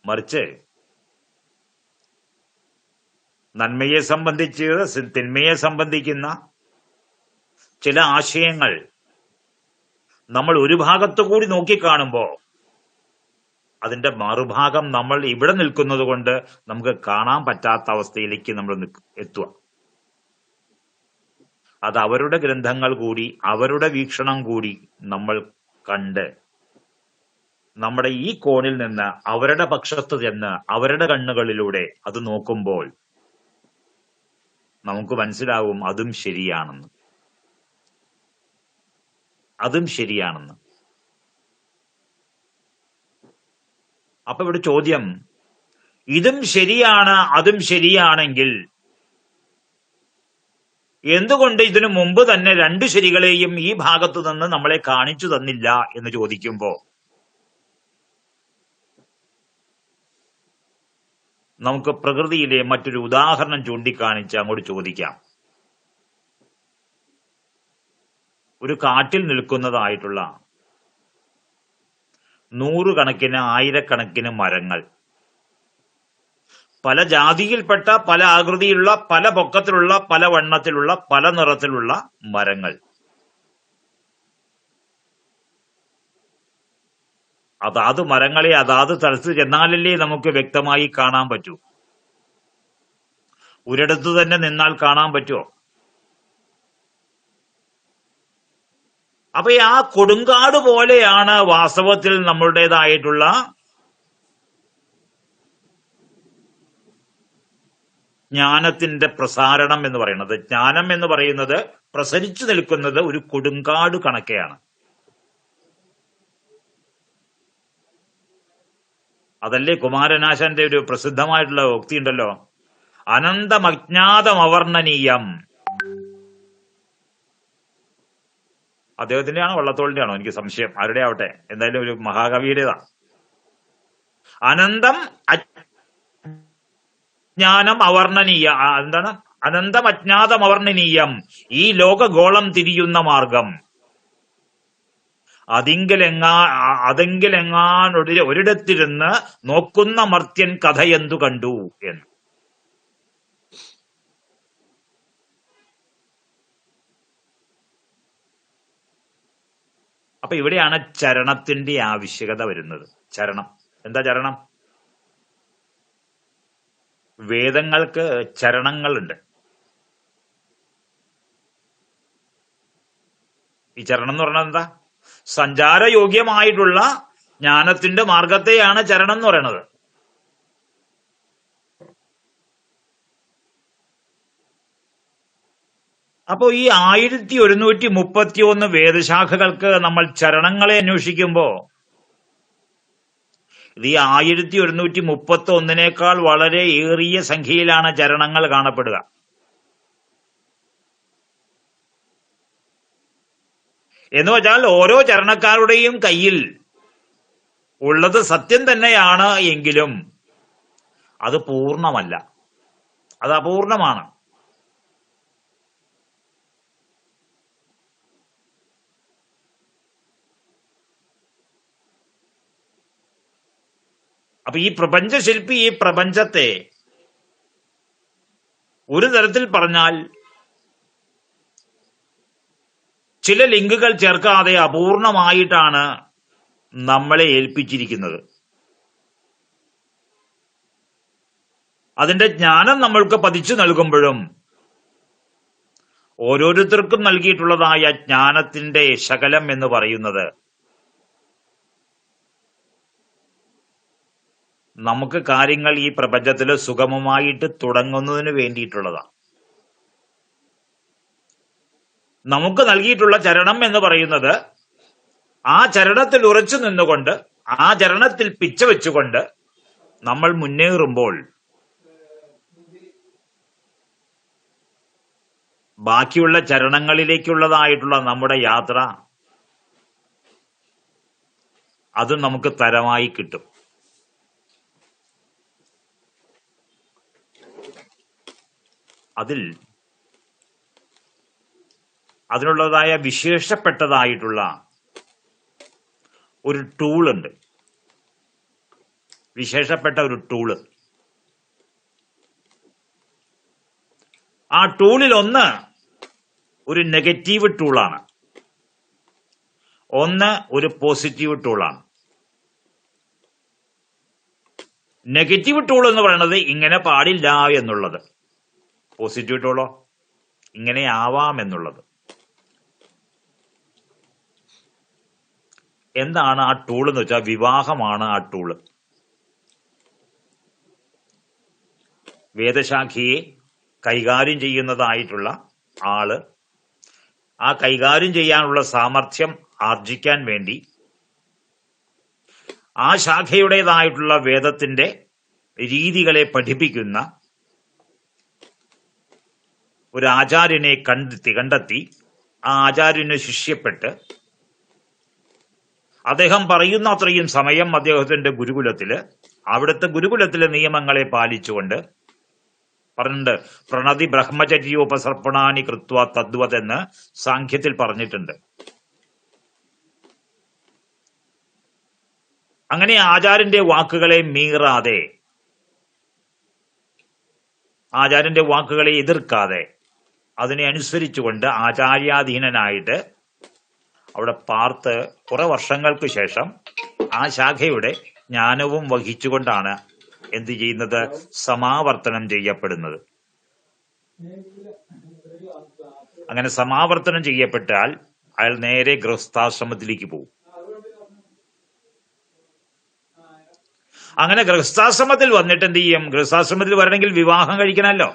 മറിച്ച് നന്മയെ സംബന്ധിച്ച് തിന്മയെ സംബന്ധിക്കുന്ന ചില ആശയങ്ങൾ നമ്മൾ ഒരു ഭാഗത്തു കൂടി നോക്കിക്കാണുമ്പോ അതിന്റെ മറുഭാഗം നമ്മൾ ഇവിടെ നിൽക്കുന്നത് കൊണ്ട് നമുക്ക് കാണാൻ പറ്റാത്ത അവസ്ഥയിലേക്ക് നമ്മൾ എത്തുക. അത് അവരുടെ ഗ്രന്ഥങ്ങൾ കൂടി അവരുടെ വീക്ഷണം കൂടി നമ്മൾ കണ്ട് നമ്മുടെ ഈ കോണിൽ നിന്ന് അവരുടെ പക്ഷത്ത് ചെന്ന് അവരുടെ കണ്ണുകളിലൂടെ അത് നോക്കുമ്പോൾ നമുക്ക് മനസ്സിലാവും അതും ശരിയാണെന്ന്. അപ്പൊ ഇവിടെ ചോദ്യം, ഇതും ശരിയാണ് അതും ശരിയാണെങ്കിൽ എന്തുകൊണ്ട് ഇതിനു മുമ്പ് തന്നെ രണ്ടു ശരികളെയും ഈ ഭാഗത്തു നിന്ന് നമ്മളെ കാണിച്ചു തന്നില്ല എന്ന് ചോദിക്കുമ്പോ നമുക്ക് പ്രകൃതിയിലെ മറ്റൊരു ഉദാഹരണം ചൂണ്ടിക്കാണിച്ച് അങ്ങോട്ട് ചോദിക്കാം. ഒരു കാട്ടിൽ നിൽക്കുന്നതായിട്ടുള്ള നൂറുകണക്കിന് ആയിരക്കണക്കിന് മരങ്ങൾ, പല ജാതിയിൽപ്പെട്ട പല ആകൃതിയിലുള്ള പല പൊക്കത്തിലുള്ള പല വണ്ണത്തിലുള്ള പല നിറത്തിലുള്ള മരങ്ങൾ, അതാത് മരങ്ങളെ അതാത് സ്ഥലത്ത് ചെന്നാലല്ലേ നമുക്ക് വ്യക്തമായി കാണാൻ പറ്റൂ. ഒരിടത്ത് തന്നെ നിന്നാൽ കാണാൻ പറ്റുമോ? അപ്പൊ ആ കൊടുങ്കാട് പോലെയാണ് വാസ്തവത്തിൽ നമ്മളുടേതായിട്ടുള്ള ജ്ഞാനത്തിന്റെ പ്രസാരണം എന്ന് പറയുന്നത്. ജ്ഞാനം എന്ന് പറയുന്നത് പ്രസരിച്ചു നിൽക്കുന്നത് ഒരു കൊടുങ്കാട് കണക്കെയാണ്. അതല്ലേ കുമാരനാശാന്റെ ഒരു പ്രസിദ്ധമായിട്ടുള്ള ഉക്തി ഉണ്ടല്ലോ, അനന്തമജ്ഞാതമവർണ്ണനീയം. അദ്ദേഹത്തിന്റെ ആണോ വള്ളത്തോളിന്റെ ആണോ എനിക്ക് സംശയം, ആരുടെ ആവട്ടെ, എന്തായാലും ഒരു മഹാകവിയുടേതാ. അനന്തം അജ്ഞാനം അവർണ്ണനീയ, എന്താണ് അനന്തം അജ്ഞാതം അവർണ്ണനീയം, ഈ ലോകഗോളം തിരിയുന്ന മാർഗം. ഒരിടത്തിരുന്ന് നോക്കുന്ന മർത്യൻ കഥയെന്തു കണ്ടു എന്ന്. അപ്പൊ ഇവിടെയാണ് ചരണത്തിന്റെ ആവശ്യകത വരുന്നത്. ചരണം എന്താ? ചരണം വേദങ്ങൾക്ക് ചരണങ്ങളുണ്ട്. ഈ ചരണം എന്ന് പറഞ്ഞാൽ എന്താ? സഞ്ചാരയോഗ്യമായിട്ടുള്ള ജ്ഞാനത്തിന്റെ മാർഗത്തെയാണ് ചരണം എന്ന് പറയുന്നത്. അപ്പോ ഈ 1131 വേദശാഖകൾക്ക് നമ്മൾ ചരണങ്ങളെ അന്വേഷിക്കുമ്പോ ഇത് ഈ 1131 വളരെ ഏറിയ സംഖ്യയിലാണ് ചരണങ്ങൾ കാണപ്പെടുക. എന്ന് വെച്ചാൽ ഓരോ ചരണക്കാരുടെയും കയ്യിൽ ഉള്ളത് സത്യം തന്നെയാണ് എങ്കിലും അത് പൂർണ്ണമല്ല, അത് അപൂർണമാണ്. അപ്പൊ ഈ പ്രപഞ്ചശില്പി ഈ പ്രപഞ്ചത്തെ ഒരു തരത്തിൽ പറഞ്ഞാൽ ചില ലിങ്കുകൾ ചേർക്കാതെ അപൂർണമായിട്ടാണ് നമ്മളെ ഏൽപ്പിച്ചിരിക്കുന്നത്. അതിന്റെ ജ്ഞാനം നമ്മൾക്ക് പതിച്ചു നൽകുമ്പോഴും ഓരോരുത്തർക്കും നൽകിയിട്ടുള്ളതായ ജ്ഞാനത്തിന്റെ ശകലം എന്ന് പറയുന്നത് നമുക്ക് കാര്യങ്ങൾ ഈ പ്രപഞ്ചത്തിൽ സുഗമമായിട്ട് തുടങ്ങുന്നതിന് വേണ്ടിയിട്ടുള്ളതാണ്. നമുക്ക് നൽകിയിട്ടുള്ള ചരണം എന്ന് പറയുന്നത് ആ ചരണത്തിൽ ഉറച്ചു നിന്നുകൊണ്ട് ആ ചരണത്തിൽ പിച്ച വെച്ചുകൊണ്ട് നമ്മൾ മുന്നേറുമ്പോൾ ബാക്കിയുള്ള ചരണങ്ങളിലേക്കുള്ളതായിട്ടുള്ള നമ്മുടെ യാത്ര അത് നമുക്ക് തരമായി കിട്ടും. അതിനുള്ളതായ വിശേഷപ്പെട്ടതായിട്ടുള്ള ഒരു ടൂളുണ്ട്, വിശേഷപ്പെട്ട ഒരു ടൂള്. ആ ടൂളിൽ ഒന്ന് ഒരു നെഗറ്റീവ് ടൂളാണ്, ഒന്ന് ഒരു പോസിറ്റീവ് ടൂളാണ്. നെഗറ്റീവ് ടൂൾ എന്ന് പറയുന്നത് ഇങ്ങനെ പാടില്ല എന്നുള്ളത്, പോസിറ്റീവ് ടൂളോ ഇങ്ങനെ ആവാം എന്നുള്ളത്. എന്താണ് ആ ടൂൾ എന്ന് വെച്ചാൽ വിവാഹമാണ് ആ ടൂള്. വേദശാഖയെ കൈകാര്യം ചെയ്യുന്നതായിട്ടുള്ള ആള് ആ കൈകാര്യം ചെയ്യാനുള്ള സാമർഥ്യം ആർജിക്കാൻ വേണ്ടി ആ ശാഖയുടേതായിട്ടുള്ള വേദത്തിന്റെ രീതികളെ പഠിപ്പിക്കുന്ന ഒരു ആചാര്യനെ കണ്ടെത്തി ആ ആചാര്യന് ശിഷ്യപ്പെട്ട് അദ്ദേഹം പറയുന്ന അത്രയും സമയം അദ്ദേഹത്തിന്റെ ഗുരുകുലത്തില് അവിടുത്തെ ഗുരുകുലത്തിലെ നിയമങ്ങളെ പാലിച്ചുകൊണ്ട് പറഞ്ഞിട്ടുണ്ട്. പ്രണതി ബ്രഹ്മചര്യോപസർപ്പണാനി കൃത്വ തദ്വത് എന്ന് സാഖ്യത്തിൽ പറഞ്ഞിട്ടുണ്ട്. അങ്ങനെ ആചാര്യന്റെ വാക്കുകളെ മീറാതെ, ആചാര്യന്റെ വാക്കുകളെ എതിർക്കാതെ അതിനെ അനുസരിച്ചുകൊണ്ട് ആചാര്യാധീനനായിട്ട് അവിടെ പാർത്ത് കുറെ വർഷങ്ങൾക്ക് ശേഷം ആ ശാഖയുടെ ജ്ഞാനവും വഹിച്ചുകൊണ്ടാണ് എന്ത് ചെയ്യുന്നത്? സമാവർത്തനം ചെയ്യപ്പെടുന്നത്. അങ്ങനെ സമാവർത്തനം ചെയ്യപ്പെട്ടാൽ അയാൾ നേരെ ഗൃഹസ്ഥാശ്രമത്തിലേക്ക് പോകും. അങ്ങനെ ഗൃഹസ്ഥാശ്രമത്തിൽ വന്നിട്ട് എന്ത് ചെയ്യും? ഗൃഹസ്ഥാശ്രമത്തിൽ വരണമെങ്കിൽ വിവാഹം കഴിക്കണമല്ലോ.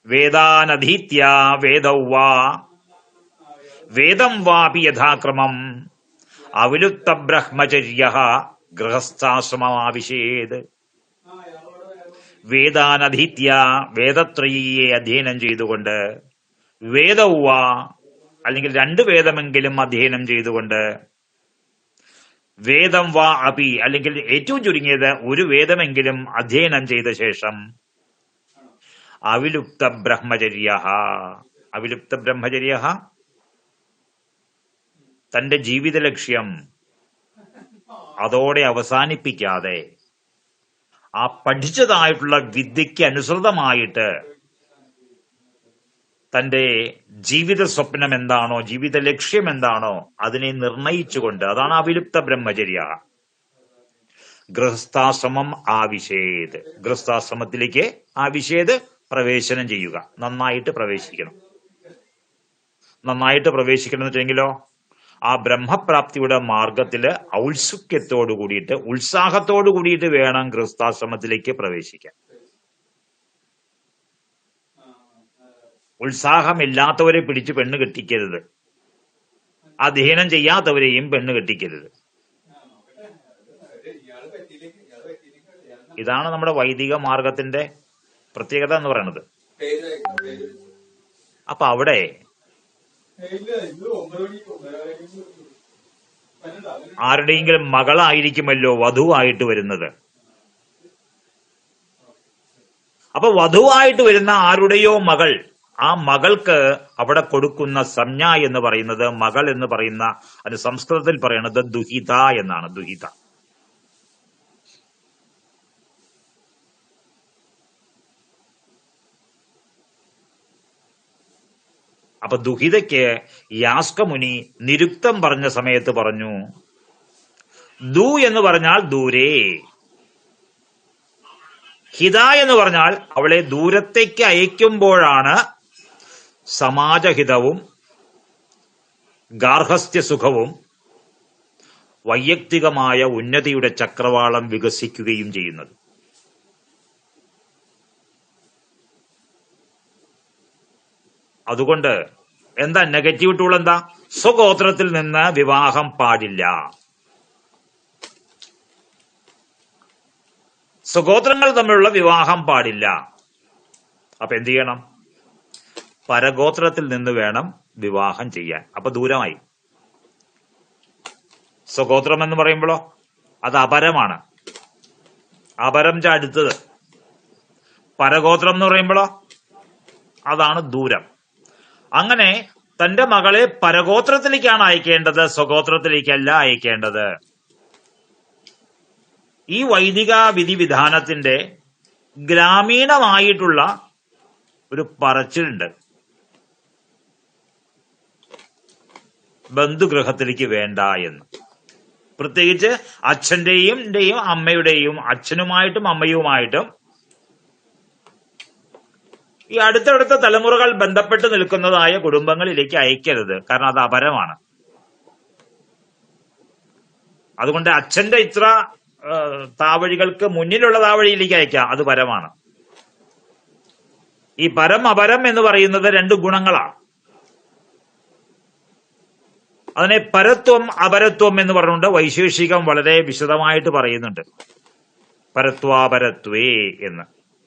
വേദാനധീത്യ വേദൗവാ വേദം വാപി യഥാക്രമം അവിലുപ്ത ബ്രഹ്മചര്യ ഗൃഹസ്ഥാശ്രമമാവിശേത്. വേദാനധീത്യ വേദത്രയീയെ അധ്യയനം ചെയ്തുകൊണ്ട്, വേദൗവ അല്ലെങ്കിൽ 2 വേദമെങ്കിലും അധ്യയനം ചെയ്തുകൊണ്ട്, വേദം വാ അപി അല്ലെങ്കിൽ ഏറ്റവും ചുരുങ്ങിയത് 1 വേദമെങ്കിലും അധ്യയനം ചെയ്ത ശേഷം അവിലുപ്ത ബ്രഹ്മചര്യ, അവിലുപ്ത ബ്രഹ്മചര്യ തന്റെ ജീവിത ലക്ഷ്യം അതോടെ അവസാനിപ്പിക്കാതെ ആ പഠിച്ചതായിട്ടുള്ള വിദ്യയ്ക്ക് അനുസൃതമായിട്ട് തന്റെ ജീവിത സ്വപ്നം എന്താണോ, ജീവിത ലക്ഷ്യം എന്താണോ അതിനെ നിർണയിച്ചുകൊണ്ട്, അതാണ് അവിലുപ്ത ബ്രഹ്മചര്യ. ഗൃഹസ്ഥാശ്രമം ആവിശേത്. ഗൃഹസ്ഥാശ്രമത്തിലേക്ക് ആവിശേത് പ്രവേശനം ചെയ്യുക. നന്നായിട്ട് പ്രവേശിക്കണം. നന്നായിട്ട് പ്രവേശിക്കണം എന്ന് വെച്ചെങ്കിലോ ആ ബ്രഹ്മപ്രാപ്തിയുടെ മാർഗത്തില് ഔത്സുക്യത്തോടു കൂടിയിട്ട്, ഉത്സാഹത്തോടു കൂടിയിട്ട് വേണം ഗൃഹസ്ഥാശ്രമത്തിലേക്ക് പ്രവേശിക്കാൻ. ഉത്സാഹമില്ലാത്തവരെ പിടിച്ച് പെണ്ണ് കെട്ടിക്കരുത്. അധ്യയനം ചെയ്യാത്തവരെയും പെണ്ണ് കെട്ടിക്കരുത്. ഇതാണ് നമ്മുടെ വൈദിക മാർഗത്തിന്റെ പ്രത്യേകത എന്ന് പറയുന്നത്. അപ്പൊ അവിടെ ആരുടെയെങ്കിലും മകളായിരിക്കുമല്ലോ വധുവായിട്ട് വരുന്നത്. അപ്പൊ വധുവായിട്ട് വരുന്ന ആരുടെയോ മകൾ, ആ മകൾക്ക് അവിടെ കൊടുക്കുന്ന സംജ്ഞ എന്ന് പറയുന്നത്, മകൾ എന്ന് പറയുന്ന അത് സംസ്കൃതത്തിൽ പറയുന്നത് ദുഹിത എന്നാണ്. ദുഹിത. അപ്പൊ ദുഹിതയ്ക്ക് യാസ്കമുനി നിരുക്തം പറഞ്ഞ സമയത്ത് പറഞ്ഞു, ദു എന്ന് പറഞ്ഞാൽ ദൂരെ, ഹിത എന്ന് പറഞ്ഞാൽ അവളെ ദൂരത്തേക്ക് അയക്കുമ്പോഴാണ് സമാജഹിതവും ഗാർഹസ്ഥ്യ സുഖവും വൈയക്തികമായ ഉന്നതിയുടെ ചക്രവാളം വികസിക്കുകയും ചെയ്യുന്നത്. അതുകൊണ്ട് എന്താ നെഗറ്റീവ് ടൂൾ? എന്താ? സ്വഗോത്രത്തിൽ നിന്ന് വിവാഹം പാടില്ല. സ്വഗോത്രങ്ങൾ തമ്മിലുള്ള വിവാഹം പാടില്ല. അപ്പൊ എന്ത് ചെയ്യണം? പരഗോത്രത്തിൽ നിന്ന് വേണം വിവാഹം ചെയ്യാൻ. അപ്പൊ ദൂരമായി. സ്വഗോത്രം എന്ന് പറയുമ്പോഴോ അത് അപരമാണ്. അപരം അടുത്തത്. പരഗോത്രം എന്ന് പറയുമ്പോഴോ അതാണ് ദൂരം. അങ്ങനെ തന്റെ മകളെ പരഗോത്രത്തിലേക്കാണ് അയക്കേണ്ടത്, സ്വഗോത്രത്തിലേക്കല്ല അയക്കേണ്ടത്. ഈ വൈദിക വിധിവിധാനത്തിന്റെ ഗ്രാമീണമായിട്ടുള്ള ഒരു പറച്ചിലുണ്ട്. ബന്ധുഗൃഹത്തിലേക്ക് വേണ്ട എന്ന്. പ്രത്യേകിച്ച് അച്ഛന്റെയും അമ്മയുടെയും, അച്ഛനുമായിട്ടും അമ്മയുമായിട്ടും ഈ അടുത്തടുത്ത തലമുറകൾ ബന്ധപ്പെട്ട് നിൽക്കുന്നതായ കുടുംബങ്ങളിലേക്ക് അയക്കരുത്. കാരണം അത് അപരമാണ്. അതുകൊണ്ട് അച്ഛന്റെ ഇത്ര താവഴികൾക്ക് മുന്നിലുള്ള താവഴിയിലേക്ക് അയക്കാം, അത് പരമാണ്. ഈ പരം അപരം എന്ന് പറയുന്നത് രണ്ട് ഗുണങ്ങളാണ്. അതിനെ പരത്വം അപരത്വം എന്ന് പറഞ്ഞുകൊണ്ട് വൈശേഷികം വളരെ വിശദമായിട്ട് പറയുന്നുണ്ട്. പരത്വാപരത്വേ എന്ന്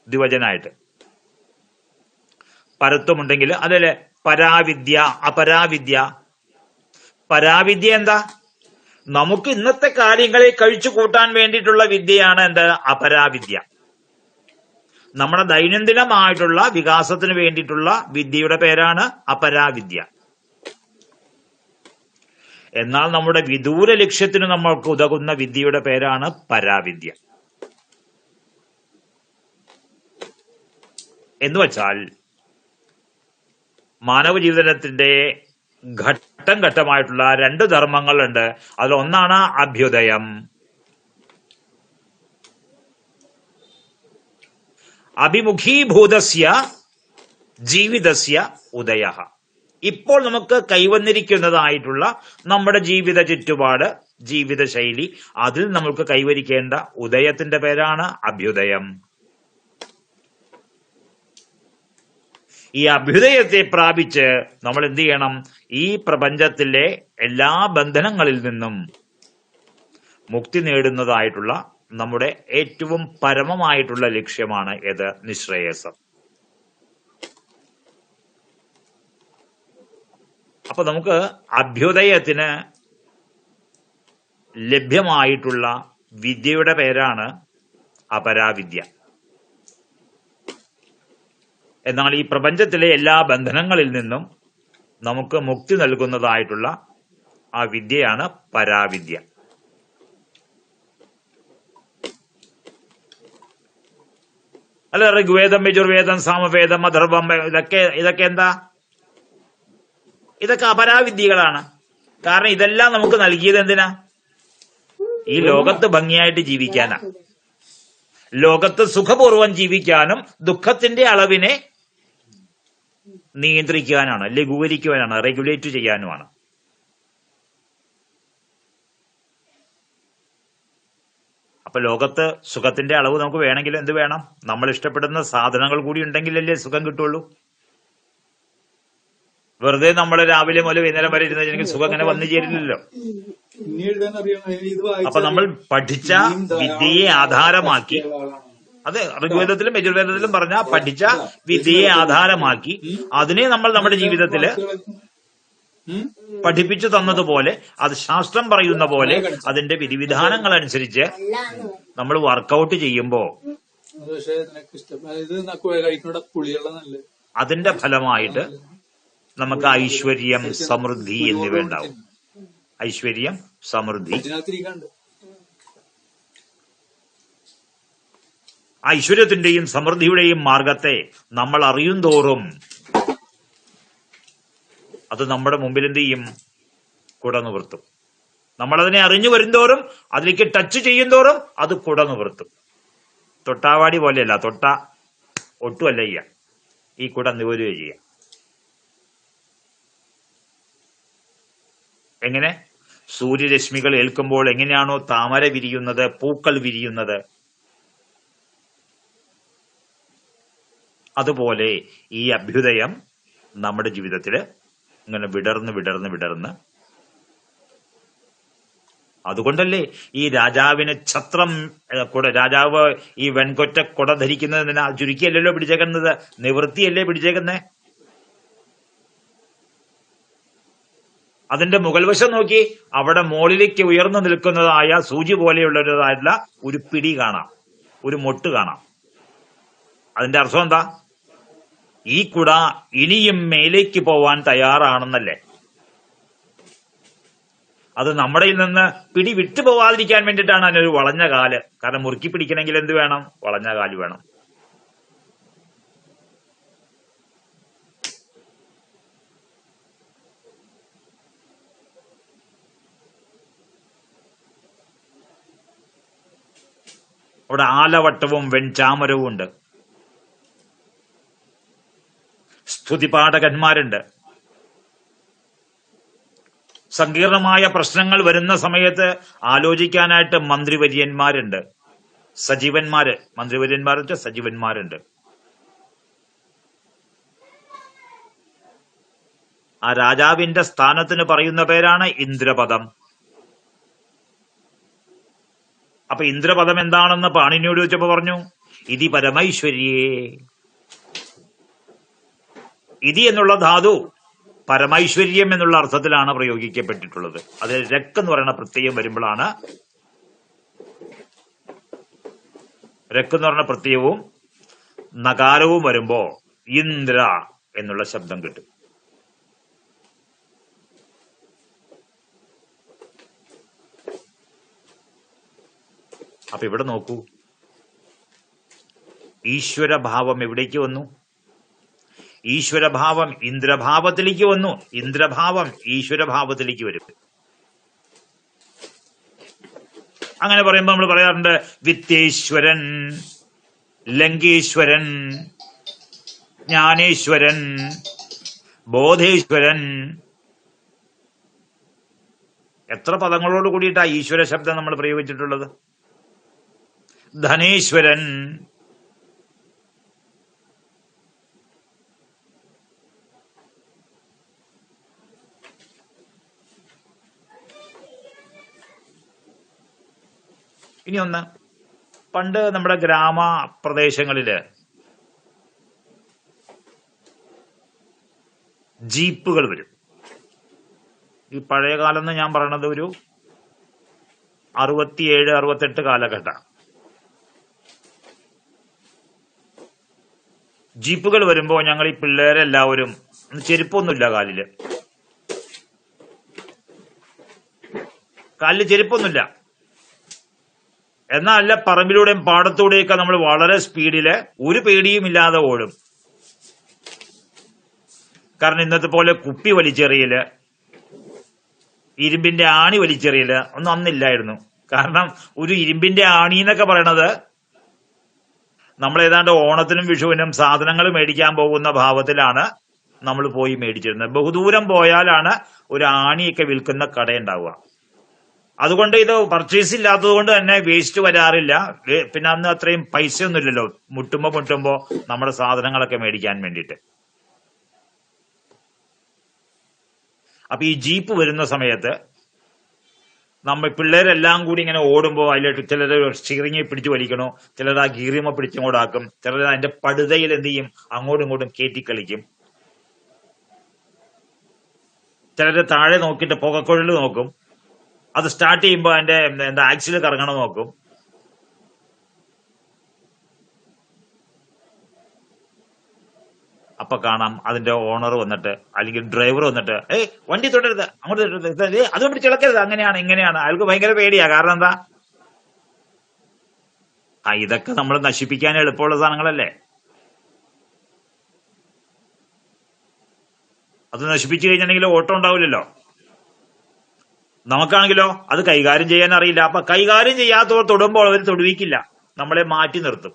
ദ്വിവചനായിട്ട്. പരത്വമുണ്ടെങ്കിൽ അതല്ലേ പരാവിദ്യ അപരാവിദ്യ. പരാവിദ്യ എന്താ? നമുക്ക് ഇന്നത്തെ കാര്യങ്ങളെ കഴിച്ചു കൂട്ടാൻ വേണ്ടിയിട്ടുള്ള വിദ്യയാണ് എന്ത്? അപരാവിദ്യ. നമ്മുടെ ദൈനംദിനമായിട്ടുള്ള വികാസത്തിന് വേണ്ടിയിട്ടുള്ള വിദ്യയുടെ പേരാണ് അപരാവിദ്യ. എന്നാൽ നമ്മുടെ വിദൂര ലക്ഷ്യത്തിന് നമ്മൾക്ക് ഉതകുന്ന വിദ്യയുടെ പേരാണ് പരാവിദ്യ. എന്ന് വച്ചാൽ മാനവ ജീവിതത്തിന്റെ ഘട്ടം ഘട്ടമായിട്ടുള്ള രണ്ട് ധർമ്മങ്ങളുണ്ട്. അതിലൊന്നാണ് അഭ്യുദയം. അഭിമുഖീഭൂതസ്യ ജീവിതസ്യ ഉദയ. ഇപ്പോൾ നമുക്ക് കൈവന്നിരിക്കുന്നതായിട്ടുള്ള നമ്മുടെ ജീവിത ചുറ്റുപാട്, ജീവിതശൈലി, അതിൽ നമുക്ക് കൈവരിക്കേണ്ട ഉദയത്തിന്റെ പേരാണ് അഭ്യുദയം. ഈ അഭ്യുദയത്തെ പ്രാപിച്ച് നമ്മൾ എന്ത് ചെയ്യണം? ഈ പ്രപഞ്ചത്തിലെ എല്ലാ ബന്ധനങ്ങളിൽ നിന്നും മുക്തി നേടുന്നതായിട്ടുള്ള നമ്മുടെ ഏറ്റവും പരമമായിട്ടുള്ള ലക്ഷ്യമാണ് ഏത്? നിശ്രേയസം. അപ്പൊ നമുക്ക് അഭ്യുദയത്തിന് ലഭ്യമായിട്ടുള്ള വിദ്യയുടെ പേരാണ് അപരാവിദ്യ. എന്നാൽ ഈ പ്രപഞ്ചത്തിലെ എല്ലാ ബന്ധനങ്ങളിൽ നിന്നും നമുക്ക് മുക്തി നൽകുന്നതായിട്ടുള്ള ആ വിദ്യയാണ് പരാവിദ്യ. അല്ല, ഋഗ്വേദം, യജുർവേദം, സാമവേദം, അഥർവം, ഇതൊക്കെ എന്താ? ഇതൊക്കെ അപരാവിദ്യകളാണ്. കാരണം ഇതെല്ലാം നമുക്ക് നൽകിയത് എന്തിനാ? ഈ ലോകത്ത് ഭംഗിയായിട്ട് ജീവിക്കാനാ. ലോകത്ത് സുഖപൂർവം ജീവിക്കാനും ദുഃഖത്തിന്റെ അളവിനെ നിയന്ത്രിക്കാനാണ്, ലഘൂകരിക്കുവാനാണ്, റെഗുലേറ്റ് ചെയ്യാനുമാണ്. അപ്പൊ ലോകത്ത് സുഖത്തിന്റെ അളവ് നമുക്ക് വേണമെങ്കിൽ എന്ത് വേണം? നമ്മൾ ഇഷ്ടപ്പെടുന്ന സാധനങ്ങൾ കൂടി ഉണ്ടെങ്കിലല്ലേ സുഖം കിട്ടുള്ളൂ. വെറുതെ നമ്മൾ രാവിലെ മുതൽ വൈകുന്നേരം വരെ ഇരുന്നെങ്കിൽ സുഖം അങ്ങനെ വന്നു ചേരില്ലല്ലോ. അപ്പൊ നമ്മൾ പഠിച്ച വിദ്യയെ ആധാരമാക്കി, അത് ഋഗ്വേദത്തിലും യജുർവേദത്തിലും പറഞ്ഞ പഠിച്ച വിദ്യയെ ആധാരമാക്കി അതിനെ നമ്മൾ നമ്മുടെ ജീവിതത്തില് പഠിപ്പിച്ചു തന്നതുപോലെ, അത് ശാസ്ത്രം പറയുന്ന പോലെ അതിന്റെ വിധിവിധാനങ്ങൾ അനുസരിച്ച് നമ്മൾ വർക്കൗട്ട് ചെയ്യുമ്പോ അതിന്റെ ഫലമായിട്ട് നമുക്ക് ഐശ്വര്യം, സമൃദ്ധി എന്നിവ ഉണ്ടാവും. ഐശ്വര്യം, സമൃദ്ധി. ഐശ്വര്യത്തിന്റെയും സമൃദ്ധിയുടെയും മാർഗത്തെ നമ്മൾ അറിയും തോറും അത് നമ്മുടെ മുമ്പിൽ എന്ത് ചെയ്യും? കുട നിവർത്തും. നമ്മളതിനെ അറിഞ്ഞു വരുംതോറും, അതിലേക്ക് ടച്ച് ചെയ്യും തോറും അത് കുട നിവർത്തും. തൊട്ടാവാടി പോലെയല്ല, ഒട്ടുമല്ല ചെയ്യുക, ഈ കുട നിവരുക ചെയ്യുക. എങ്ങനെ? സൂര്യരശ്മികൾ ഏൽക്കുമ്പോൾ എങ്ങനെയാണോ താമര വിരിയുന്നത്, പൂക്കൾ വിരിയുന്നത്, അതുപോലെ ഈ അഭ്യുദയം നമ്മുടെ ജീവിതത്തില് ഇങ്ങനെ വിടർന്ന് വിടർന്ന് വിടർന്ന്, അതുകൊണ്ടല്ലേ ഈ രാജാവിന് ഛത്രം രാജാവ് ഈ വെൺകൊറ്റ കുട ധരിക്കുന്നത് ചുരുക്കിയല്ലല്ലോ പിടിച്ചേക്കുന്നത്, നിവൃത്തിയല്ലേ പിടിച്ചേക്കുന്നേ. അതിന്റെ മുകൾ വശം നോക്കി, അവിടെ മുകളിലേക്ക് ഉയർന്നു നിൽക്കുന്നതായ സൂചി പോലെയുള്ളതായിട്ടുള്ള ഒരു പിടി കാണാം, ഒരു മൊട്ട് കാണാം. അതിന്റെ അർത്ഥം എന്താ? ഈ കുട ഇനിയും മേലേക്ക് പോവാൻ തയ്യാറാണെന്നല്ലേ. അത് നമ്മുടെ നിന്ന് പിടി വിട്ടു പോവാതിരിക്കാൻ വേണ്ടിയിട്ടാണ് അതിനൊരു വളഞ്ഞ കാല്. കാരണം മുറുക്കി പിടിക്കണമെങ്കിൽ എന്ത് വേണം? വളഞ്ഞ കാല് വേണം. അവിടെ ആലവട്ടവും വെൺചാമരവും ഉണ്ട്. സ്തുതിപാഠകന്മാരുണ്ട്. സങ്കീർണമായ പ്രശ്നങ്ങൾ വരുന്ന സമയത്ത് ആലോചിക്കാനായിട്ട് മന്ത്രിവര്യന്മാരുണ്ട്, സജീവന്മാര്. മന്ത്രിവര്യന്മാർ സജീവന്മാരുണ്ട്. ആ രാജാവിന്റെ സ്ഥാനത്തിന് പറയുന്ന പേരാണ് ഇന്ദ്രപദം. അപ്പൊ ഇന്ദ്രപദം എന്താണെന്ന് പാണിനിയോട് ചോദിച്ചപ്പോ പറഞ്ഞു, ഇതി പരമൈശ്വര്യേ. ഇതി എന്നുള്ള ധാതു പരമൈശ്വര്യം എന്നുള്ള അർത്ഥത്തിലാണ് പ്രയോഗിക്കപ്പെട്ടിട്ടുള്ളത്. അതിൽ രക്ക് എന്ന് പറയുന്ന പ്രത്യയം വരുമ്പോഴാണ്, രക്ക് എന്ന് പറയുന്ന പ്രത്യയവും നകാരവും വരുമ്പോ ഇന്ദ്ര എന്നുള്ള ശബ്ദം കിട്ടും. അപ്പൊ ഇവിടെ നോക്കൂ, ഈശ്വരഭാവം എവിടേക്ക് വന്നു? ഈശ്വരഭാവം ഇന്ദ്രഭാവത്തിലേക്ക് വന്നു. ഇന്ദ്രഭാവം ഈശ്വരഭാവത്തിലേക്ക് വരും. അങ്ങനെ പറയുമ്പോൾ നമ്മൾ പറയാറുണ്ട് വിത്തേശ്വരൻ, ലങ്കേശ്വരൻ, ജ്ഞാനേശ്വരൻ, ബോധേശ്വരൻ. എത്ര പദങ്ങളോട് കൂടിയിട്ടാ ഈശ്വര ശബ്ദം നമ്മൾ പ്രയോഗിച്ചിട്ടുള്ളത്? ധനേശ്വരൻ, ഇനി ഒന്ന്, പണ്ട് നമ്മുടെ ഗ്രാമപ്രദേശങ്ങളില് ജീപ്പുകൾ വരും. ഈ പഴയ കാലം എന്ന് ഞാൻ പറയണത് ഒരു 67, 68 കാലഘട്ടം. ജീപ്പുകൾ വരുമ്പോ ഞങ്ങൾ ഈ പിള്ളേരെല്ലാവരും, ചെരുപ്പൊന്നുമില്ല കാലില് ചെരുപ്പൊന്നുമില്ല, എന്നല്ല പറമ്പിലൂടെയും പാടത്തൂടെയൊക്കെ നമ്മൾ വളരെ സ്പീഡില് ഒരു പേടിയും ഇല്ലാതെ ഓടും. കാരണം ഇന്നത്തെ പോലെ കുപ്പി വലിച്ചെറിയല്, ഇരുമ്പിന്റെ ആണി വലിച്ചെറിയല് ഒന്നും അന്നില്ലായിരുന്നു. കാരണം ഒരു ഇരുമ്പിന്റെ ആണി എന്നൊക്കെ പറയണത് നമ്മൾ ഏതാണ്ട് ഓണത്തിനും വിഷുവിനും സാധനങ്ങൾ മേടിക്കാൻ പോകുന്ന ഭാവത്തിലാണ് നമ്മൾ പോയി മേടിച്ചിരുന്നത്. ബഹുദൂരം പോയാലാണ് ഒരു ആണിയൊക്കെ വിൽക്കുന്ന കട ഉണ്ടാവുക. അതുകൊണ്ട് ഇത് പർച്ചേസ് ഇല്ലാത്തത് കൊണ്ട് തന്നെ വേസ്റ്റ് വരാറില്ല. പിന്നെ അന്ന് അത്രയും പൈസ ഒന്നും ഇല്ലല്ലോ മുട്ടുമ്പോ നമ്മുടെ സാധനങ്ങളൊക്കെ മേടിക്കാൻ വേണ്ടിയിട്ട്. അപ്പൊ ഈ ജീപ്പ് വരുന്ന സമയത്ത് നമ്മ പിള്ളേരെല്ലാം കൂടി ഇങ്ങനെ ഓടുമ്പോൾ അതിലോട്ട് ചിലർ സ്റ്റിയറിംഗിൽ പിടിച്ചു വലിക്കണോ, ചിലർ ആ ഗീറിയമ്മ പിടിച്ചിങ്ങോട്ടാക്കും, ചിലർ അതിന്റെ പടുതയിൽ എന്ത് ചെയ്യും, അങ്ങോട്ടും ഇങ്ങോട്ടും കയറ്റി കളിക്കും. ചിലർ താഴെ നോക്കിയിട്ട് പുകക്കുഴൽ നോക്കും, അത് സ്റ്റാർട്ട് ചെയ്യുമ്പോൾ അതിന്റെ എന്താ ആക്സിൽ കറങ്ങണം നോക്കും. അപ്പൊ കാണാം അതിന്റെ ഓണർ വന്നിട്ട് അല്ലെങ്കിൽ ഡ്രൈവർ വന്നിട്ട് വണ്ടി തൊടരുത്, അങ്ങോട്ട് തൊടരുത്, അതുകൊണ്ട് പിടിച്ചിളക്കരുത്, അങ്ങനെയാണ് ഇങ്ങനെയാണ്. അയാൾക്ക് ഭയങ്കര പേടിയാ. കാരണം എന്താ, ഇതൊക്കെ നമ്മൾ നശിപ്പിക്കാൻ എളുപ്പമുള്ള സാധനങ്ങളല്ലേ. അത് നശിപ്പിച്ചു കഴിഞ്ഞിട്ടുണ്ടെങ്കിൽ ഓട്ടം ഉണ്ടാവില്ലല്ലോ. നമുക്കാണെങ്കിലോ അത് കൈകാര്യം ചെയ്യാൻ അറിയില്ല. അപ്പൊ കൈകാര്യം ചെയ്യാത്തവർ തൊടുമ്പോൾ അവർ തൊടുവിക്കില്ല, നമ്മളെ മാറ്റി നിർത്തും.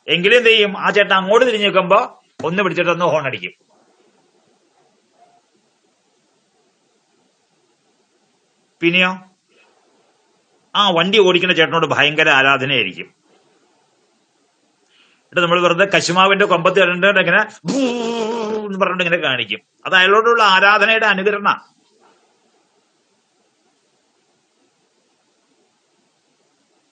എങ്കിലും എന്ത് ചെയ്യും, ആ ചേട്ടൻ അങ്ങോട്ട് തിരിഞ്ഞു നിൽക്കുമ്പോ ഒന്ന് പിടിച്ചിട്ട് ഒന്ന് ഹോൺ അടിക്കും. പിന്നെയോ ആ വണ്ടി ഓടിക്കുന്ന ചേട്ടനോട് ഭയങ്കര ആരാധനയായിരിക്കും. എന്നിട്ട് നമ്മൾ വെറുതെ കശുമാവിന്റെ കൊമ്പത്ത് ഇടേണ്ട ഇങ്ങനെ എന്ന് പറഞ്ഞിട്ട് ഇങ്ങനെ കാണിക്കും. അത് അയാളോടുള്ള ആരാധനയുടെ അനുകരണ.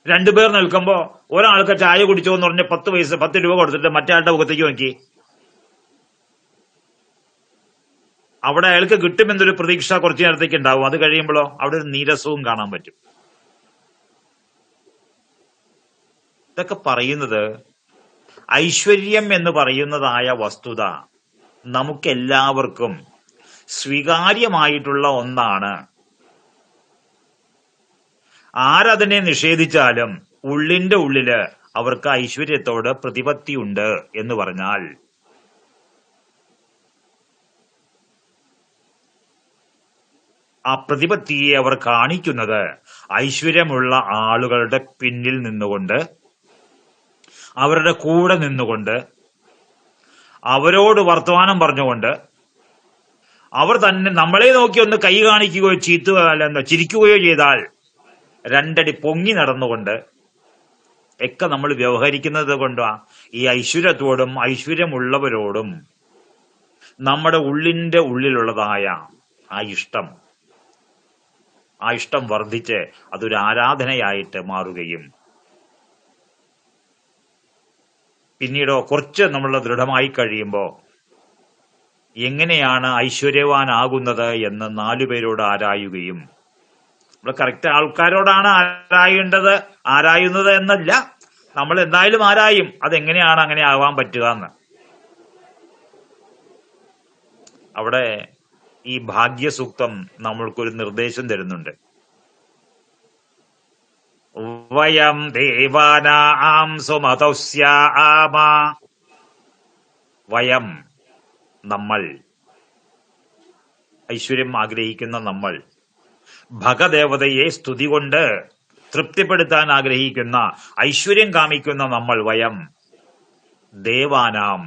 രണ്ടുപേർ നിൽക്കുമ്പോ ഒരാൾക്ക് ചായ കുടിച്ചോ എന്ന് പറഞ്ഞ് 10 രൂപ കൊടുത്തിട്ട് മറ്റേ ആളുടെ മുഖത്തേക്ക് നോക്കി, അവിടെ അയാൾക്ക് കിട്ടുമെന്നൊരു പ്രതീക്ഷ കുറച്ചു നേരത്തേക്ക് ഉണ്ടാവും. അത് കഴിയുമ്പോഴോ അവിടെ ഒരു നീരസവും കാണാൻ പറ്റും. ഇതൊക്കെ പറയുന്നത് ഐശ്വര്യം എന്ന് പറയുന്നതായ വസ്തുത നമുക്കെല്ലാവർക്കും സ്വീകാര്യമായിട്ടുള്ള ഒന്നാണ്. ആരതിനെ നിഷേധിച്ചാലും ഉള്ളിന്റെ ഉള്ളില് അവർക്ക് ഐശ്വര്യത്തോട് പ്രതിപത്തിയുണ്ട് എന്ന് പറഞ്ഞാൽ ആ പ്രതിപത്തിയെ അവർ കാണിക്കുന്നത് ഐശ്വര്യമുള്ള ആളുകളുടെ പിന്നിൽ നിന്നുകൊണ്ട്, അവരുടെ കൂടെ നിന്നുകൊണ്ട്, അവരോട് വർത്തമാനം പറഞ്ഞുകൊണ്ട്, അവർ തന്നെ നമ്മളെ നോക്കി ഒന്ന് കൈ കാണിക്കുകയോ ചിരിക്കുകയോ ചെയ്താൽ രണ്ടടി പൊങ്ങി നടന്നുകൊണ്ട് ഒക്കെ നമ്മൾ വ്യവഹരിക്കുന്നത് കൊണ്ടാ ഈ ഐശ്വര്യത്തോടും ഐശ്വര്യമുള്ളവരോടും നമ്മുടെ ഉള്ളിന്റെ ഉള്ളിലുള്ളതായ ആ ഇഷ്ടം വർദ്ധിച്ച് അതൊരു ആരാധനയായിട്ട് മാറുകയും പിന്നീടോ കുറച്ച് നമ്മൾ ദൃഢമായി കഴിയുമ്പോൾ എങ്ങനെയാണ് ഐശ്വര്യവാനാകുന്നത് എന്ന് 4 പേരോട് ആരായുകയും, നമ്മൾ കറക്റ്റ് ആൾക്കാരോടാണ് ആരായുന്നത് എന്നല്ല, നമ്മൾ എന്തായാലും ആരായും അതെങ്ങനെയാണ് അങ്ങനെ ആവാൻ പറ്റുക എന്ന്. അവിടെ ഈ ഭാഗ്യസൂക്തം നമ്മൾക്കൊരു നിർദ്ദേശം തരുന്നുണ്ട്. വയം ദേവാനാം സുമതസ്യാമ, വയം നമ്മൾ, ഐശ്വര്യം ആഗ്രഹിക്കുന്ന നമ്മൾ, ഭഗദേവതയെ സ്തുതി കൊണ്ട് തൃപ്തിപ്പെടുത്താൻ ആഗ്രഹിക്കുന്ന, ഐശ്വര്യം കാമിക്കുന്ന നമ്മൾ, വയം ദേവാനാം,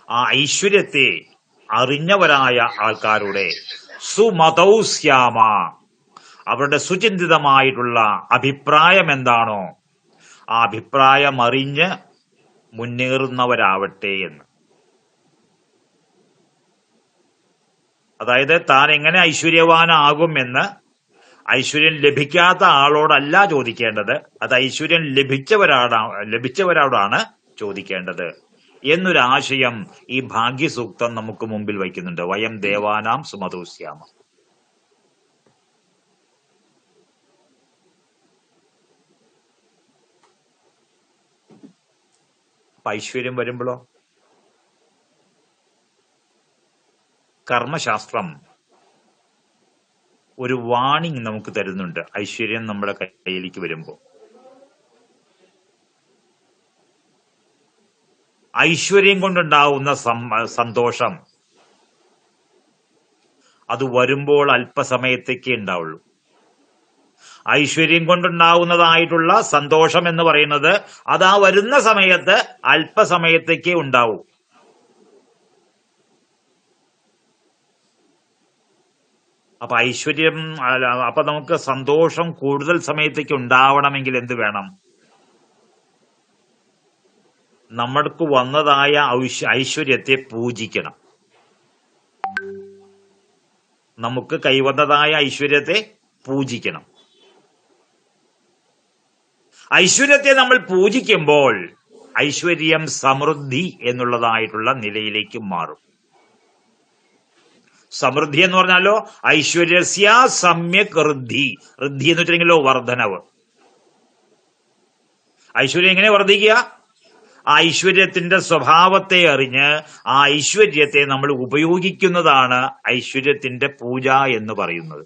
ആ ഐശ്വര്യത്തെ അറിഞ്ഞവരായ ആൾക്കാരുടെ, സുമതൗസ്യാമ, അവരുടെ സുചിന്തിതമായിട്ടുള്ള അഭിപ്രായം എന്താണോ ആ അഭിപ്രായം അറിഞ്ഞ് മുന്നേറുന്നവരാവട്ടെ എന്ന്. അതായത് താൻ എങ്ങനെ ഐശ്വര്യവാനാകും എന്ന് ഐശ്വര്യം ലഭിക്കാത്ത ആളോടല്ല ചോദിക്കേണ്ടത്, അത് ഐശ്വര്യം ലഭിച്ചവരോടാണ് ചോദിക്കേണ്ടത് എന്നൊരാശയം ഈ ഭാഗ്യസൂക്തം നമുക്ക് മുമ്പിൽ വയ്ക്കുന്നുണ്ട്. വയം ദേവാനാം സുമതോസ്യാമ. ഐശ്വര്യം വരുമ്പോഴോ കർമ്മശാസ്ത്രം ഒരു വാണിംഗ് നമുക്ക് തരുന്നുണ്ട്. ഐശ്വര്യം നമ്മുടെ കയ്യിലേക്ക് വരുമ്പോൾ ഐശ്വര്യം കൊണ്ടുണ്ടാവുന്ന സന്തോഷം അത് വരുമ്പോൾ അല്പസമയത്തേക്കേ ഉണ്ടാവുള്ളൂ. ഐശ്വര്യം കൊണ്ടുണ്ടാവുന്നതായിട്ടുള്ള സന്തോഷം എന്ന് പറയുന്നത് അത് ആ വരുന്ന സമയത്ത് അല്പസമയത്തേക്കേ ഉണ്ടാവൂ. അപ്പൊ ഐശ്വര്യം അപ്പൊ നമുക്ക് സന്തോഷം കൂടുതൽ സമയത്തേക്ക് ഉണ്ടാവണമെങ്കിൽ എന്ത് വേണം? നമ്മൾക്ക് വന്നതായ ഐശ്വര്യത്തെ പൂജിക്കണം. നമുക്ക് കൈവന്നതായ ഐശ്വര്യത്തെ പൂജിക്കണം. ഐശ്വര്യത്തെ നമ്മൾ പൂജിക്കുമ്പോൾ ഐശ്വര്യം സമൃദ്ധി എന്നുള്ളതായിട്ടുള്ള നിലയിലേക്ക് മാറും. സമൃദ്ധി എന്ന് പറഞ്ഞാലോ ഐശ്വര്യസ്യ സമ്യക് ഋദ്ധി. ഋദ്ധി എന്ന് വെച്ചിട്ടുണ്ടെങ്കിലോ വർധനവ്. ഐശ്വര്യം എങ്ങനെ വർദ്ധിക്കുക? ആ ഐശ്വര്യത്തിന്റെ സ്വഭാവത്തെ അറിഞ്ഞ് ആ ഐശ്വര്യത്തെ നമ്മൾ ഉപയോഗിക്കുന്നതാണ് ഐശ്വര്യത്തിന്റെ പൂജ എന്ന് പറയുന്നത്.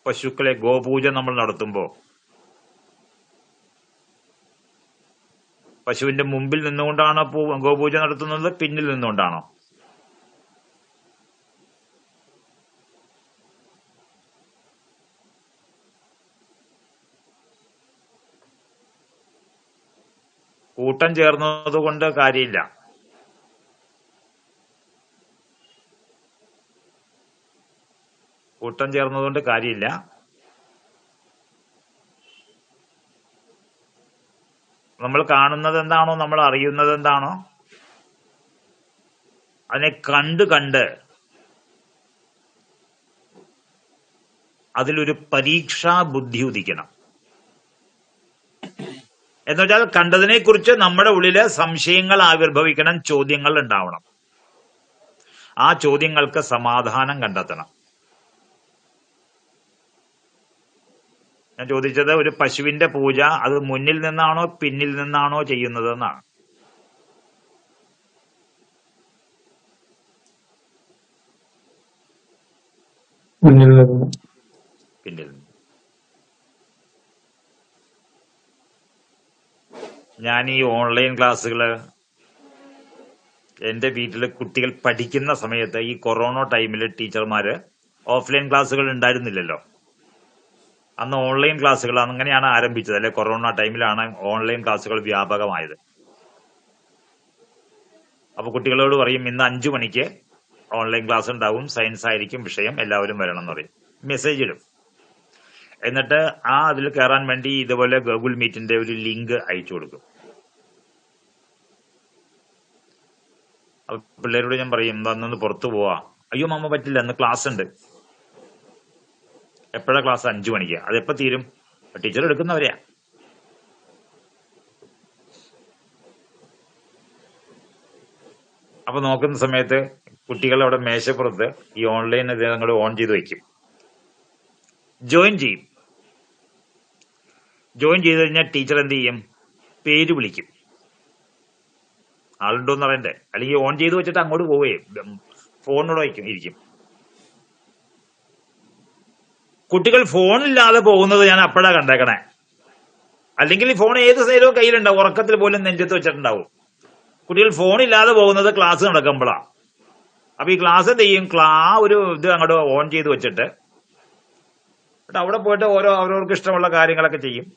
പശുക്കളെ ഗോപൂജ നമ്മൾ നടത്തുമ്പോൾ പശുവിന്റെ മുമ്പിൽ നിന്നുകൊണ്ടാണോ ഗോപൂജ നടത്തുന്നത്, പിന്നിൽ നിന്നുകൊണ്ടാണോ? കൂട്ടം ചേർന്നത് കൊണ്ട് കാര്യമില്ല. കൂട്ടം ചേർന്നതുകൊണ്ട് കാര്യമില്ല. നമ്മൾ കാണുന്നത് എന്താണോ, നമ്മൾ അറിയുന്നത് എന്താണോ, അതിനെ കണ്ട് അതിലൊരു പരീക്ഷാ ബുദ്ധി ഉദിക്കണം. എന്നുവെച്ചാൽ കണ്ടതിനെ കുറിച്ച് നമ്മുടെ ഉള്ളില് സംശയങ്ങൾ ആവിർഭവിക്കണം, ചോദ്യങ്ങൾ ഉണ്ടാവണം. ആ ചോദ്യങ്ങൾക്ക് സമാധാനം കണ്ടെത്തണം. ഞാൻ ചോദിച്ചത് ഒരു പശുവിന്റെ പൂജ അത് മുന്നിൽ നിന്നാണോ പിന്നിൽ നിന്നാണോ ചെയ്യുന്നത് എന്നാണ്. പിന്നിൽ. ഞാൻ ഈ ഓൺലൈൻ ക്ലാസ്സുകള് എന്റെ വീട്ടില് കുട്ടികൾ പഠിക്കുന്ന സമയത്ത് ഈ കൊറോണ ടൈമില് ടീച്ചർമാര് ഓഫ്ലൈൻ ക്ലാസ്സുകൾ ഉണ്ടായിരുന്നില്ലല്ലോ. അന്ന് ഓൺലൈൻ ക്ലാസ്സുകൾ അങ്ങനെയാണ് ആരംഭിച്ചത്, അല്ലെ? കൊറോണ ടൈമിലാണ് ഓൺലൈൻ ക്ലാസ്സുകൾ വ്യാപകമായത്. അപ്പൊ കുട്ടികളോട് പറയും, ഇന്ന് 5 മണിക്ക് ഓൺലൈൻ ക്ലാസ് ഉണ്ടാവും, സയൻസ് ആയിരിക്കും വിഷയം, എല്ലാവരും വരണം എന്ന് പറയും. മെസ്സേജ് ഇടും. എന്നിട്ട് അതിൽ കയറാൻ വേണ്ടി ഇതുപോലെ ഗൂഗിൾ മീറ്റിന്റെ ഒരു ലിങ്ക് അയച്ചു കൊടുക്കും. അപ്പൊ പിള്ളേരോട് ഞാൻ പറയും, അന്നൊന്ന് പുറത്തു പോവാ. അയ്യോ മാമ പറ്റില്ല, അന്ന് ക്ലാസ് ഉണ്ട്. എപ്പോഴാ ക്ലാസ്? 5 മണിക്ക്. അതെപ്പോ തീരും? ടീച്ചർ എടുക്കുന്നവരെയാ. അപ്പൊ നോക്കുന്ന സമയത്ത് കുട്ടികൾ അവിടെ മേശപ്പുറത്ത് ഈ ഓൺലൈൻ അങ്ങോട്ട് ഓൺ ചെയ്ത് വെക്കും. ജോയിൻ ചെയ്യും. ജോയിൻ ചെയ്ത് കഴിഞ്ഞാൽ ടീച്ചർ എന്ത് ചെയ്യും? പേര് വിളിക്കും. ആളുണ്ടോന്ന് അറിയണ്ടേ? അല്ലെങ്കിൽ ഓൺ ചെയ്ത് വെച്ചിട്ട് അങ്ങോട്ട് പോവേ ഫോണിനോട് ഇരിക്കും. കുട്ടികൾ ഫോണില്ലാതെ പോകുന്നത് ഞാൻ അപ്പോഴാ കണ്ടേക്കണേ. അല്ലെങ്കിൽ ഈ ഫോൺ ഏത് സൈഡും കയ്യിലുണ്ടാവും, ഉറക്കത്തിൽ പോലും നെഞ്ചത്ത് വെച്ചിട്ടുണ്ടാവും. കുട്ടികൾ ഫോണില്ലാതെ പോകുന്നത് ക്ലാസ് നടക്കുമ്പോഴാ. അപ്പൊ ഈ ക്ലാസ് എന്ത് ചെയ്യും? ഒരു ഇത് അങ്ങോട്ട് ഓൺ ചെയ്ത് വെച്ചിട്ട് അവിടെ പോയിട്ട് അവരവർക്ക് ഇഷ്ടമുള്ള കാര്യങ്ങളൊക്കെ ചെയ്യും.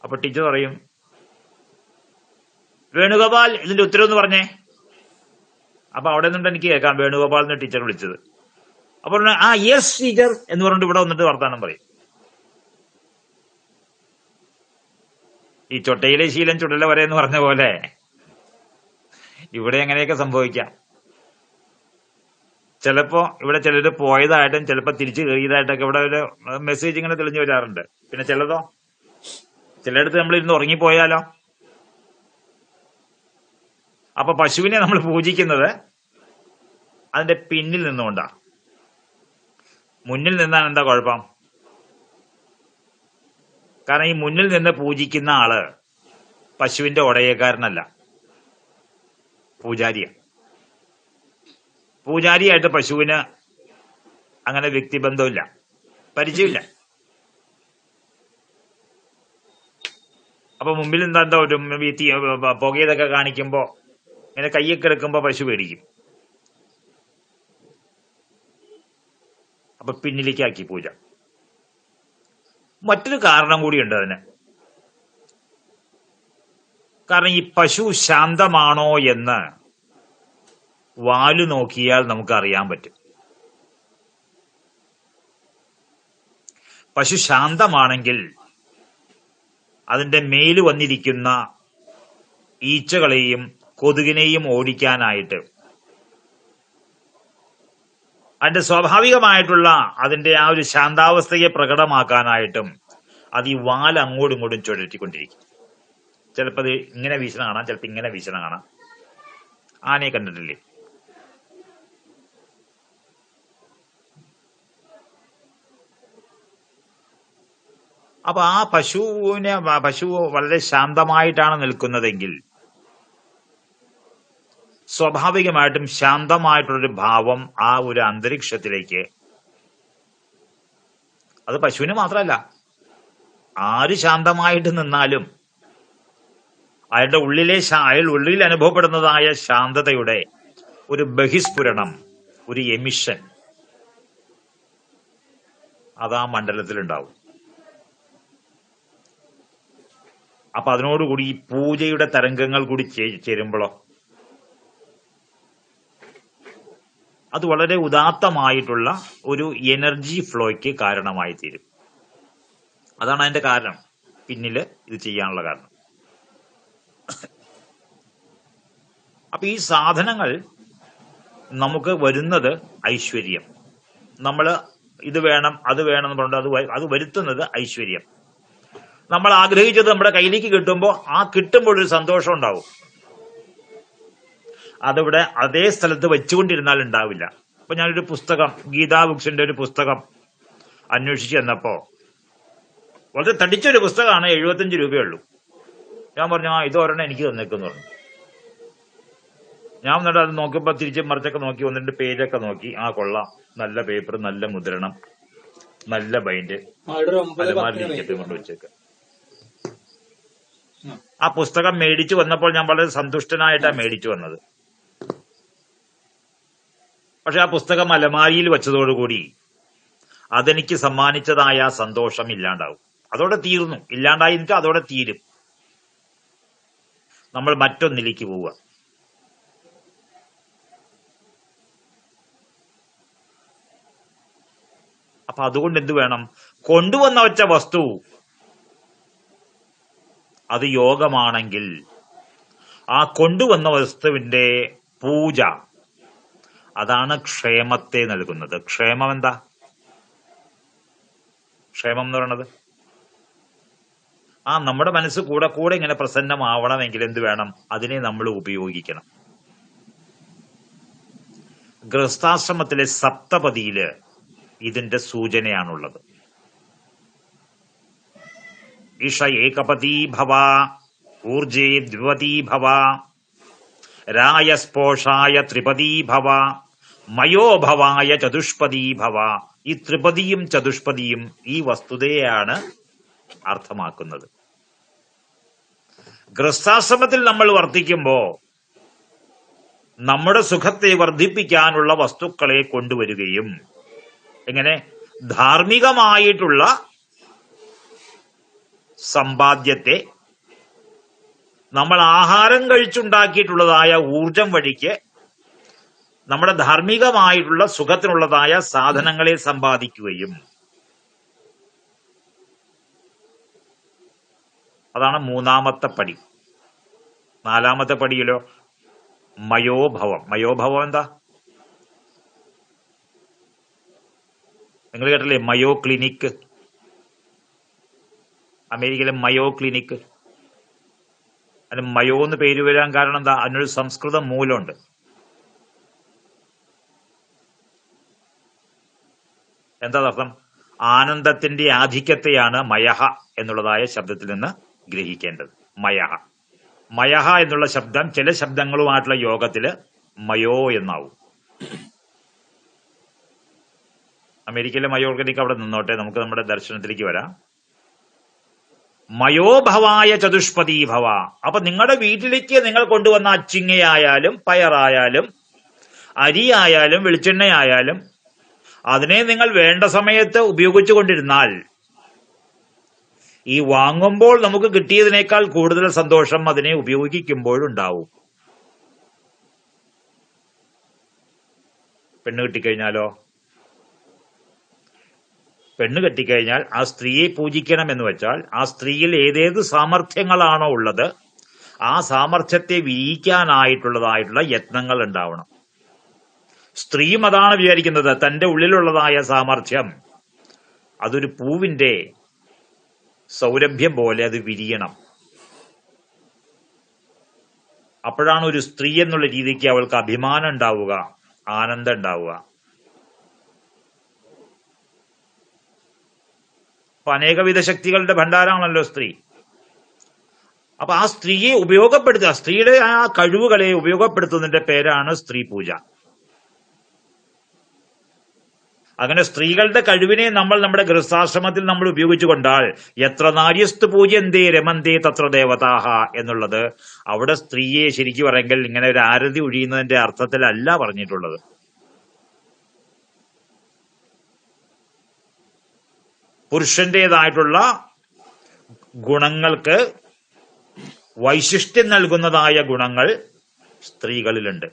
അപ്പൊ ടീച്ചർ പറയും, വേണുഗോപാൽ ഇതിന്റെ ഉത്തരം എന്ന് പറഞ്ഞേ. അപ്പൊ അവിടെ നിന്നിട്ട് എനിക്ക് കേൾക്കാം വേണുഗോപാൽ എന്ന് ടീച്ചർ വിളിച്ചത്. അപ്പൊ യെസ് ടീച്ചർ എന്ന് പറഞ്ഞിട്ട് ഇവിടെ വന്നിട്ട് വർത്താനം പറയും. ഈ ചൊട്ടയിലെ ശീലം ചുടല വരെ എന്ന് പറഞ്ഞ പോലെ ഇവിടെ എങ്ങനെയൊക്കെ സംഭവിക്കാം. ചിലപ്പോ ഇവിടെ ചിലര് പോയതായിട്ടും ചിലപ്പോ തിരിച്ചു കയറിയതായിട്ടൊക്കെ ഇവിടെ ഒരു മെസ്സേജ് ഇങ്ങനെ തെളിഞ്ഞു വരാറുണ്ട്. പിന്നെ ചിലയിടത്ത് നമ്മൾ ഇരുന്ന് ഉറങ്ങിപ്പോയാലോ. അപ്പൊ പശുവിനെ നമ്മൾ പൂജിക്കുന്നത് അതിന്റെ പിന്നിൽ നിന്നുകൊണ്ടാ. മുന്നിൽ നിന്നാണ് എന്താ കുഴപ്പം? കാരണം ഈ മുന്നിൽ നിന്ന് പൂജിക്കുന്ന ആള് പശുവിന്റെ ഉടയക്കാരനല്ല, പൂജാരിയാണ്. പൂജാരിയായിട്ട് പശുവിന് അങ്ങനെ വ്യക്തിബന്ധമില്ല, പരിചയമില്ല. അപ്പൊ മുമ്പിൽ എന്താ ഒരു പുകയതൊക്കെ കാണിക്കുമ്പോ ഇങ്ങനെ കയ്യൊക്കെ എടുക്കുമ്പോ പശു പേടിക്കും. അപ്പൊ പിന്നിലേക്കാക്കി പൂജ. മറ്റൊരു കാരണം കൂടിയുണ്ട് അതിന്. കാരണം ഈ പശു ശാന്തമാണോ എന്ന് വാല് നോക്കിയാൽ നമുക്ക് അറിയാൻ പറ്റും. പശു ശാന്തമാണെങ്കിൽ അതിന്റെ മേല് വന്നിരിക്കുന്ന ഈച്ചകളെയും കൊതുകിനെയും ഓടിക്കാനായിട്ട് അതിന്റെ സ്വാഭാവികമായിട്ടുള്ള അതിന്റെ ആ ഒരു ശാന്താവസ്ഥയെ പ്രകടമാക്കാനായിട്ടും അത് ഈ വാൽ അങ്ങോട്ടും ഇങ്ങോട്ടും ചുഴറ്റിക്കൊണ്ടിരിക്കും. ചിലപ്പോൾ അത് ഇങ്ങനെ വീശണ കാണാം, ചിലപ്പോൾ ഇങ്ങനെ വീശണ കാണാം. ആനയെ കണ്ടിട്ടില്ലേ? അപ്പൊ ആ പശു വളരെ ശാന്തമായിട്ടാണ് നിൽക്കുന്നതെങ്കിൽ സ്വാഭാവികമായിട്ടും ശാന്തമായിട്ടുള്ളൊരു ഭാവം ആ ഒരു അന്തരീക്ഷത്തിലേക്ക്, അത് പശുവിന് മാത്രമല്ല, ആര് ശാന്തമായിട്ട് നിന്നാലും അയാളുടെ ഉള്ളിൽ അനുഭവപ്പെടുന്നതായ ശാന്തതയുടെ ഒരു ബഹിസ്ഫുരണം, ഒരു എമിഷൻ അത് ആ മണ്ഡലത്തിലുണ്ടാവും. അപ്പൊ അതിനോടുകൂടി ഈ പൂജയുടെ തരംഗങ്ങൾ കൂടി ചേരുമ്പോഴോ അത് വളരെ ഉദാത്തമായിട്ടുള്ള ഒരു എനർജി ഫ്ലോയ്ക്ക് കാരണമായി തീരും. അതാണ് അതിന്റെ കാരണം, പിന്നില് ഇത് ചെയ്യാനുള്ള കാരണം. അപ്പൊ ഈ സാധനങ്ങൾ നമുക്ക് വരുന്നത് ഐശ്വര്യം. നമ്മൾ ഇത് വേണം അത് വേണം എന്ന് പറഞ്ഞിട്ട് അത് വരുത്തുന്നത് ഐശ്വര്യം. നമ്മൾ ആഗ്രഹിച്ചത് നമ്മുടെ കയ്യിലേക്ക് കിട്ടുമ്പോൾ ആ കിട്ടുമ്പോൾ ഒരു സന്തോഷം ഉണ്ടാവും. അതിവിടെ അതേ സ്ഥലത്ത് വെച്ചുകൊണ്ടിരുന്നാൽ ഉണ്ടാവില്ല. അപ്പൊ ഞാനൊരു പുസ്തകം, ഗീതാ ബുക്സിന്റെ ഒരു പുസ്തകം അന്വേഷിച്ച് ചെന്നപ്പോ വളരെ തടിച്ചൊരു പുസ്തകമാണ്, 75 രൂപയുള്ളൂ. ഞാൻ പറഞ്ഞു, ഇത് ഒരെണ്ണം എനിക്ക് തന്നേക്കെന്ന് പറഞ്ഞു. ഞാൻ എന്നിട്ട് അത് നോക്കിയപ്പോ തിരിച്ച് മറിച്ചൊക്കെ നോക്കി, 1-2 പേജൊക്കെ നോക്കി. കൊള്ളാം, നല്ല പേപ്പർ, നല്ല മുദ്രണം, നല്ല ബൈൻഡ്, അലമാരിലിരിക്കട്ടെ കൊണ്ട് വെച്ചേക്ക്. ആ പുസ്തകം മേടിച്ചു വന്നപ്പോൾ ഞാൻ വളരെ സന്തുഷ്ടനായിട്ടാണ് മേടിച്ചു വന്നത്. പക്ഷെ ആ പുസ്തകം അലമാരിയിൽ വെച്ചതോടുകൂടി അതെനിക്ക് സമ്മാനിച്ചതായ സന്തോഷം ഇല്ലാണ്ടാവും. അതോടെ തീർന്നു. ഇല്ലാണ്ടായിട്ട് അതോടെ തീരും. നമ്മൾ മറ്റൊന്നിലേക്ക് പോവുക. അപ്പൊ അതുകൊണ്ട് എന്ത് വേണം? കൊണ്ടുവന്ന വെച്ച വസ്തു അത് യോഗമാണെങ്കിൽ ആ കൊണ്ടുവന്ന വസ്തുവിന്റെ പൂജ അതാണ് ക്ഷേമത്തെ നൽകുന്നത്. ക്ഷേമം എന്താ? ക്ഷേമം എന്ന് പറയുന്നത് നമ്മുടെ മനസ്സ് കൂടെ കൂടെ ഇങ്ങനെ പ്രസന്നമാവണമെങ്കിൽ എന്ത് വേണം? അതിനെ നമ്മൾ ഉപയോഗിക്കണം. ഗൃഹസ്ഥാശ്രമത്തിലെ സപ്തപതിയില് ഇതിന്റെ സൂചനയാണുള്ളത്. ഈഷ ഏകപതി ഭവ, ഊർജേ ദ്വിപതി ഭവ, രായസ്പോഷായ ത്രിപതി ഭവ, മയോഭവായ ചതുഷ്പതി ഭവ. ഈ ത്രിപതിയും ചതുഷ്പതിയും ഈ വസ്തുതയെയാണ് അർത്ഥമാക്കുന്നത്. ഗൃഹസ്ഥാശ്രമത്തിൽ നമ്മൾ വർത്തിക്കുമ്പോ നമ്മുടെ സുഖത്തെ വർദ്ധിപ്പിക്കാനുള്ള വസ്തുക്കളെ കൊണ്ടുവരികയും, എങ്ങനെ? ധാർമ്മികമായിട്ടുള്ള സമ്പാദ്യത്തെ നമ്മൾ ആഹാരം കഴിച്ചുണ്ടാക്കിയിട്ടുള്ളതായ ഊർജം വഴിക്ക് നമ്മുടെ ധാർമ്മികമായിട്ടുള്ള സുഖത്തിനുള്ളതായ സാധനങ്ങളെ സമ്പാദിക്കുകയും, അതാണ് 3ാമത്തെ പടി. 4ാമത്തെ പടിയിലോ മയോഭവം. മയോഭവം എന്താ? നിങ്ങൾ കേട്ടില്ലേ? മയോ ക്ലിനിക്ക്, അമേരിക്കയിലെ മയോ ക്ലിനിക്ക്. അതിന് മയോ എന്ന് പേര് വരാൻ കാരണം എന്താ? അതിനൊരു സംസ്കൃത മൂലമുണ്ട്. എന്താ അർത്ഥം? ആനന്ദത്തിന്റെ ആധിക്യത്തെയാണ് മയഹ എന്നുള്ളതായ ശബ്ദത്തിൽ നിന്ന് ഗ്രഹിക്കേണ്ടത്. മയഹ. മയഹ എന്നുള്ള ശബ്ദം ചില ശബ്ദങ്ങളുമായിട്ടുള്ള യോഗത്തില് മയോ എന്നാവും. അമേരിക്കയിലെ മയോ ക്ലിനിക്ക് അവിടെ നിന്നോട്ടെ, നമുക്ക് നമ്മുടെ ദർശനത്തിലേക്ക് വരാം. മയോഭവായ ചതുഷ്പതി ഭവ. അപ്പൊ നിങ്ങളുടെ വീട്ടിലേക്ക് നിങ്ങൾ കൊണ്ടുവന്ന അച്ചിങ്ങയായാലും പയറായാലും അരിയായാലും വെളിച്ചെണ്ണയായാലും അതിനെ നിങ്ങൾ വേണ്ട സമയത്ത് ഉപയോഗിച്ചു കൊണ്ടിരുന്നാൽ ഈ വാങ്ങുമ്പോൾ നമുക്ക് കിട്ടിയതിനേക്കാൾ കൂടുതൽ സന്തോഷം അതിനെ ഉപയോഗിക്കുമ്പോഴുണ്ടാവും. പെണ്ണ് കെട്ടിക്കഴിഞ്ഞാലോ? പെണ്ണ് കെട്ടിക്കഴിഞ്ഞാൽ ആ സ്ത്രീയെ പൂജിക്കണം എന്ന് വെച്ചാൽ ആ സ്ത്രീയിൽ ഏതേത് സാമർഥ്യങ്ങളാണോ ഉള്ളത് ആ സാമർഥ്യത്തെ വിരിയിക്കാനായിട്ടുള്ള യത്നങ്ങൾ ഉണ്ടാവണം. സ്ത്രീയും അതാണ് വിചാരിക്കുന്നത്, തന്റെ ഉള്ളിലുള്ളതായ സാമർഥ്യം അതൊരു പൂവിന്റെ സൗരഭ്യം പോലെ അത് വിരിയണം. അപ്പോഴാണ് ഒരു സ്ത്രീ എന്നുള്ള രീതിക്ക് അവൾക്ക് അഭിമാനം ഉണ്ടാവുക, ആനന്ദം ഉണ്ടാവുക. അപ്പൊ അനേകവിധ ശക്തികളുടെ ഭണ്ഡാരമാണല്ലോ സ്ത്രീ. അപ്പൊ ആ സ്ത്രീയെ ഉപയോഗപ്പെടുത്തുക, സ്ത്രീയുടെ ആ കഴിവുകളെ ഉപയോഗപ്പെടുത്തുന്നതിന്റെ പേരാണ് സ്ത്രീ പൂജ. അങ്ങനെ സ്ത്രീകളുടെ കഴിവിനെ നമ്മൾ നമ്മുടെ ഗൃഹസ്ഥാശ്രമത്തിൽ നമ്മൾ ഉപയോഗിച്ചുകൊണ്ടാൽ എത്ര നാര്യസ്തു പൂജ്യന്തേ രമന്തേ തത്ര ദേവതാഹ എന്നുള്ളത് അവിടെ സ്ത്രീയെ ശരിക്കും പറയുമെങ്കിൽ ഇങ്ങനെ ഒരു ആരതി ഒഴിയുന്നതിന്റെ അർത്ഥത്തിലല്ല പറഞ്ഞിട്ടുള്ളത്. പുരുഷന്റേതായിട്ടുള്ള ഗുണങ്ങൾക്ക് വൈശിഷ്ട്യം നൽകുന്നതായ ഗുണങ്ങൾ സ്ത്രീകളിലുണ്ട്.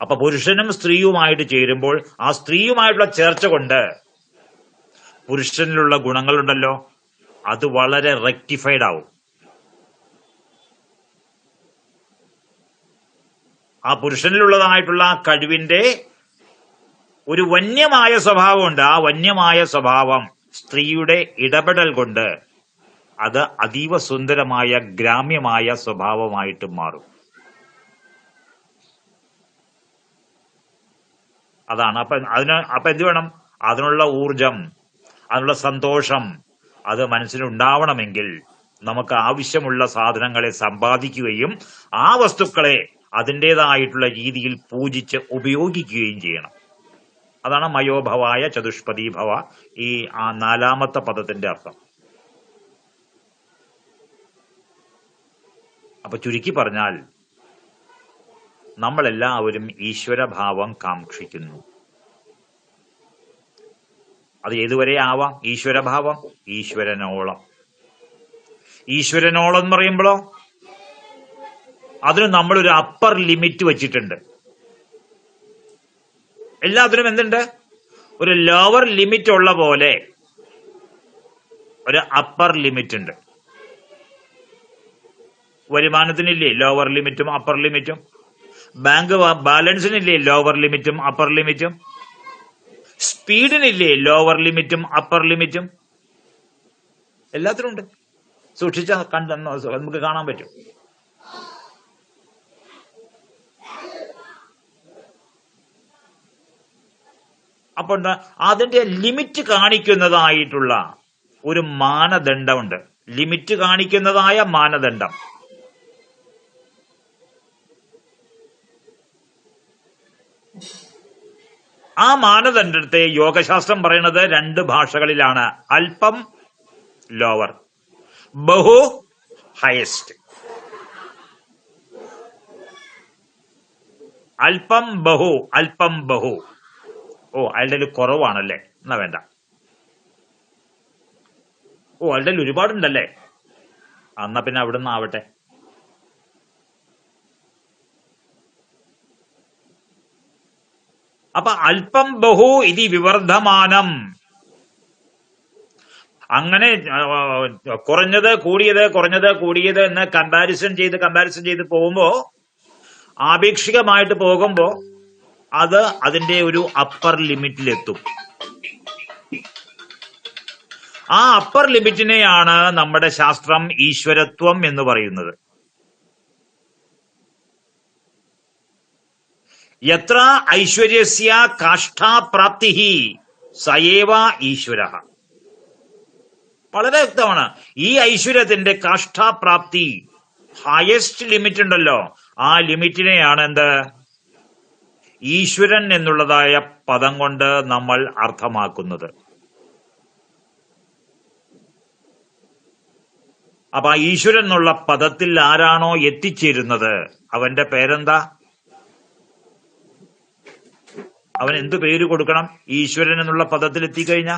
അപ്പൊ പുരുഷനും സ്ത്രീയുമായിട്ട് ചേരുമ്പോൾ ആ സ്ത്രീയുമായിട്ടുള്ള ചേർച്ച കൊണ്ട് പുരുഷനിലുള്ള ഗുണങ്ങളുണ്ടല്ലോ അത് വളരെ റെക്ടിഫൈഡ് ആവും. ആ പുരുഷനിലുള്ളതായിട്ടുള്ള കഴിവിന്റെ ഒരു വന്യമായ സ്വഭാവമുണ്ട്. ആ വന്യമായ സ്വഭാവം സ്ത്രീയുടെ ഇടപെടൽ കൊണ്ട് അത് അതീവ സുന്ദരമായ ഗ്രാമ്യമായ സ്വഭാവമായിട്ട് മാറും. അതാണ്. അപ്പൊ എന്ത് വേണം? അതിനുള്ള ഊർജം, അതിനുള്ള സന്തോഷം അത് മനസ്സിലുണ്ടാവണമെങ്കിൽ നമുക്ക് ആവശ്യമുള്ള സാധനങ്ങളെ സമ്പാദിക്കുകയും ആ വസ്തുക്കളെ അതിൻ്റെതായിട്ടുള്ള രീതിയിൽ പൂജിച്ച് ഉപയോഗിക്കുകയും ചെയ്യണം. അതാണ് മയോഭവായ ചതുഷ്പതി ഭവ, ഈ ആ 4ാമത്തെ പദത്തിന്റെ അർത്ഥം. അപ്പൊ ചുരുക്കി പറഞ്ഞാൽ നമ്മളെല്ലാവരും ഈശ്വരഭാവം കാക്ഷിക്കുന്നു. അത് ഏതുവരെ ആവാം? ഈശ്വരഭാവം ഈശ്വരനോളം. ഈശ്വരനോളം എന്ന് പറയുമ്പോഴോ അതിന് നമ്മളൊരു അപ്പർ ലിമിറ്റ് വെച്ചിട്ടുണ്ട്. എല്ലാത്തിനും എന്തുണ്ട്? ഒരു ലോവർ ലിമിറ്റ് ഉള്ള പോലെ ഒരു അപ്പർ ലിമിറ്റ് ഉണ്ട്. വരുമാനത്തിനില്ലേ ലോവർ ലിമിറ്റും അപ്പർ ലിമിറ്റും? ബാങ്ക് ബാലൻസിനില്ലേ ലോവർ ലിമിറ്റും അപ്പർ ലിമിറ്റും? സ്പീഡിനില്ലേ ലോവർ ലിമിറ്റും അപ്പർ ലിമിറ്റും? എല്ലാത്തിനും ഉണ്ട്. സൂക്ഷിച്ച നമുക്ക് കാണാൻ പറ്റും. അപ്പൊ അതിന്റെ ലിമിറ്റ് കാണിക്കുന്നതായിട്ടുള്ള ഒരു മാനദണ്ഡമുണ്ട്. ലിമിറ്റ് കാണിക്കുന്നതായ മാനദണ്ഡം. ആ മാനദണ്ഡത്തെ യോഗശാസ്ത്രം പറയുന്നത് 2 ഭാഷകളിലാണ്. അല്പം ലോവർ, ബഹു ഹയസ്റ്റ്. അല്പം ബഹു, അല്പം ബഹു. ഓ അയാളുടെ കുറവാണല്ലേ, എന്നാ വേണ്ട. ഓ അയാളുടെ ഒരുപാടുണ്ടല്ലേ, എന്നാ പിന്നെ അവിടുന്ന് ആവട്ടെ. അപ്പൊ അല്പം ബഹു ഇതി വിവർദ്ധമാനം. അങ്ങനെ കുറഞ്ഞത് കൂടിയത് കുറഞ്ഞത് കൂടിയത് എന്ന് കമ്പാരിസൺ ചെയ്ത് പോകുമ്പോ ആപേക്ഷികമായിട്ട് പോകുമ്പോ അത് അതിന്റെ ഒരു അപ്പർ ലിമിറ്റിലെത്തും. ആ അപ്പർ ലിമിറ്റിനെയാണ് നമ്മുടെ ശാസ്ത്രം ഈശ്വരത്വം എന്ന് പറയുന്നത്. യത്ര ഐശ്വര്യസ്യ കാഷ്ഠാപ്രാപ്തി സയേവ ഈശ്വര. വളരെ വ്യക്തമാണ്. ഈ ഐശ്വര്യത്തിന്റെ കാഷ്ഠാപ്രാപ്തി, ഹയസ്റ്റ് ലിമിറ്റ് ഉണ്ടല്ലോ, ആ ലിമിറ്റിനെയാണ് എന്ത് ഈശ്വരൻ എന്നുള്ളതായ പദം കൊണ്ട് നമ്മൾ അർത്ഥമാക്കുന്നത്. അപ്പൊ ആ ഈശ്വരൻ എന്നുള്ള പദത്തിൽ ആരാണോ എത്തിച്ചേരുന്നത് അവന്റെ പേരെന്താ? അവൻ എന്ത് പേര് കൊടുക്കണം? ഈശ്വരൻ എന്നുള്ള പദത്തിൽ എത്തിക്കഴിഞ്ഞാ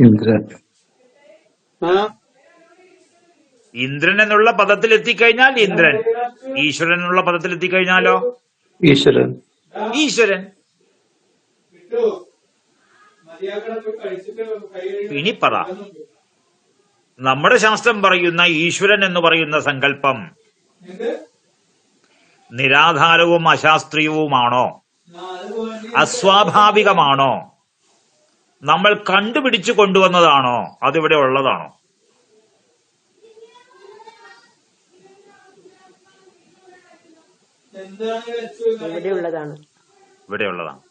ഇന്ദ്രൻ. ഇന്ദ്രൻ എന്നുള്ള പദത്തിൽ എത്തിക്കഴിഞ്ഞാൽ ഇന്ദ്രൻ. ഈശ്വരൻ എന്നുള്ള പദത്തിൽ എത്തിക്കഴിഞ്ഞാലോ ഈശ്വരൻ. ഈശ്വരൻ. ഇനി പറ, നമ്മുടെ ശാസ്ത്രം പറയുന്ന ഈശ്വരൻ എന്ന് പറയുന്ന സങ്കല്പം നിരാധാരവും അശാസ്ത്രീയവുമാണോ? അസ്വാഭാവികമാണോ? നമ്മൾ കണ്ടുപിടിച്ചു കൊണ്ടുവന്നതാണോ? അതിവിടെ ഉള്ളതാണോ? ഇവിടെയുള്ളതാണ്. ഇവിടെയുള്ളതാണ്.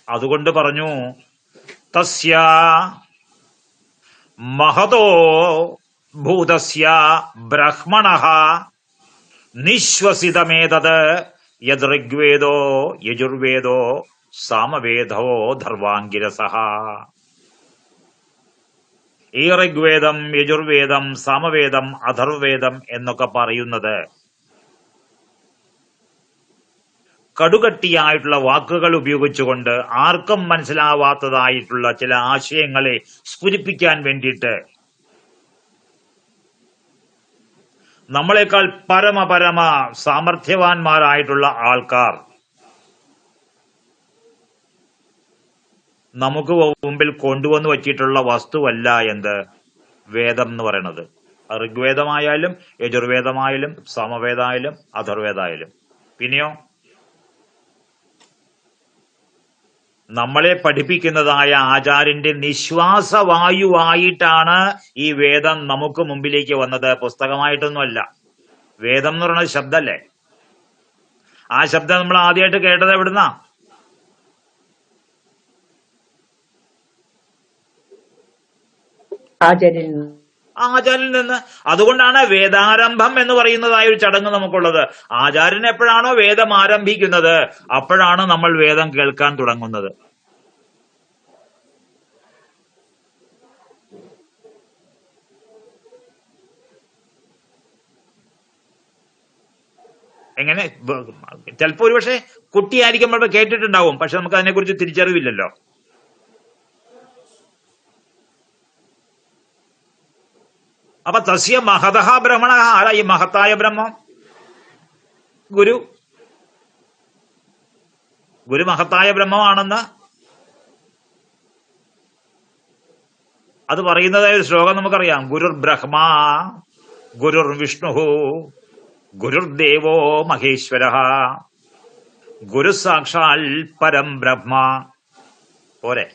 അതുകൊണ്ട് പറഞ്ഞു തസ്യ മഹതോ ഭൂതസ്യ ബ്രഹ്മണഃ നിശ്വസിതമേതത് യദൃഗ്വേദോ യജുർവേദോ സാമവേദോ ധർവാംഗിരസഃ. ഈ ഋഗ്വേദം, യജുർവേദം, സാമവേദം, അഥർവവേദം എന്നൊക്കെ പറയുന്നത് കടുകട്ടിയായിട്ടുള്ള വാക്കുകൾ ഉപയോഗിച്ചുകൊണ്ട് ആർക്കും മനസ്സിലാവാത്തതായിട്ടുള്ള ചില ആശയങ്ങളെ സ്ഫുരിപ്പിക്കാൻ വേണ്ടിയിട്ട് നമ്മളെക്കാൾ പരമ സാമർഥ്യവാന്മാരായിട്ടുള്ള ആൾക്കാർ നമുക്ക് മുമ്പിൽ കൊണ്ടുവന്ന് വച്ചിട്ടുള്ള വസ്തുവല്ല എന്ത് വേദം എന്ന് പറയണത്. ഋഗ്വേദമായാലും യജുർവേദമായാലും സാമവേദമായാലും അഥർവേദമായാലും. പിന്നെയോ നമ്മളെ പഠിപ്പിക്കുന്നതായ ആചാര്യന്റെ നിശ്വാസവായുവായിട്ടാണ് ഈ വേദം നമുക്ക് മുമ്പിലേക്ക് വന്നത്, പുസ്തകമായിട്ടൊന്നുമല്ല. വേദം എന്ന് പറയുന്നത് ശബ്ദമല്ലേ? ആ ശബ്ദം നമ്മൾ ആദ്യമായിട്ട് കേട്ടത് എവിടുന്നാ? ആചാര്യനിൽ നിന്ന്. അതുകൊണ്ടാണ് വേദാരംഭം എന്ന് പറയുന്നതായ ഒരു ചടങ്ങ് നമുക്കുള്ളത്. ആചാര്യൻ എപ്പോഴാണോ വേദം ആരംഭിക്കുന്നത് അപ്പോഴാണ് നമ്മൾ വേദം കേൾക്കാൻ തുടങ്ങുന്നത്. എങ്ങനെ? ചിലപ്പോ ഒരുപക്ഷെ കുട്ടിയായിരിക്കുമ്പോൾ കേട്ടിട്ടുണ്ടാവും, പക്ഷെ നമുക്ക് അതിനെക്കുറിച്ച് തിരിച്ചറിവില്ലല്ലോ. അപ്പൊ തസ്യ മഹതഃ ബ്രഹ്മണ. ആരാ ഈ മഹത്തായ ബ്രഹ്മം? ഗുരു. ഗുരു മഹത്തായ ബ്രഹ്മമാണെന്ന് അത് പറയുന്നതായ ഒരു ശ്ലോകം നമുക്കറിയാം. ഗുരുർ ബ്രഹ്മ ഗുരുർ വിഷ്ണു ഗുരുർദേവോ മഹേശ്വര ഗുരു സാക്ഷാൽ പരം ബ്രഹ്മ. പോരെ?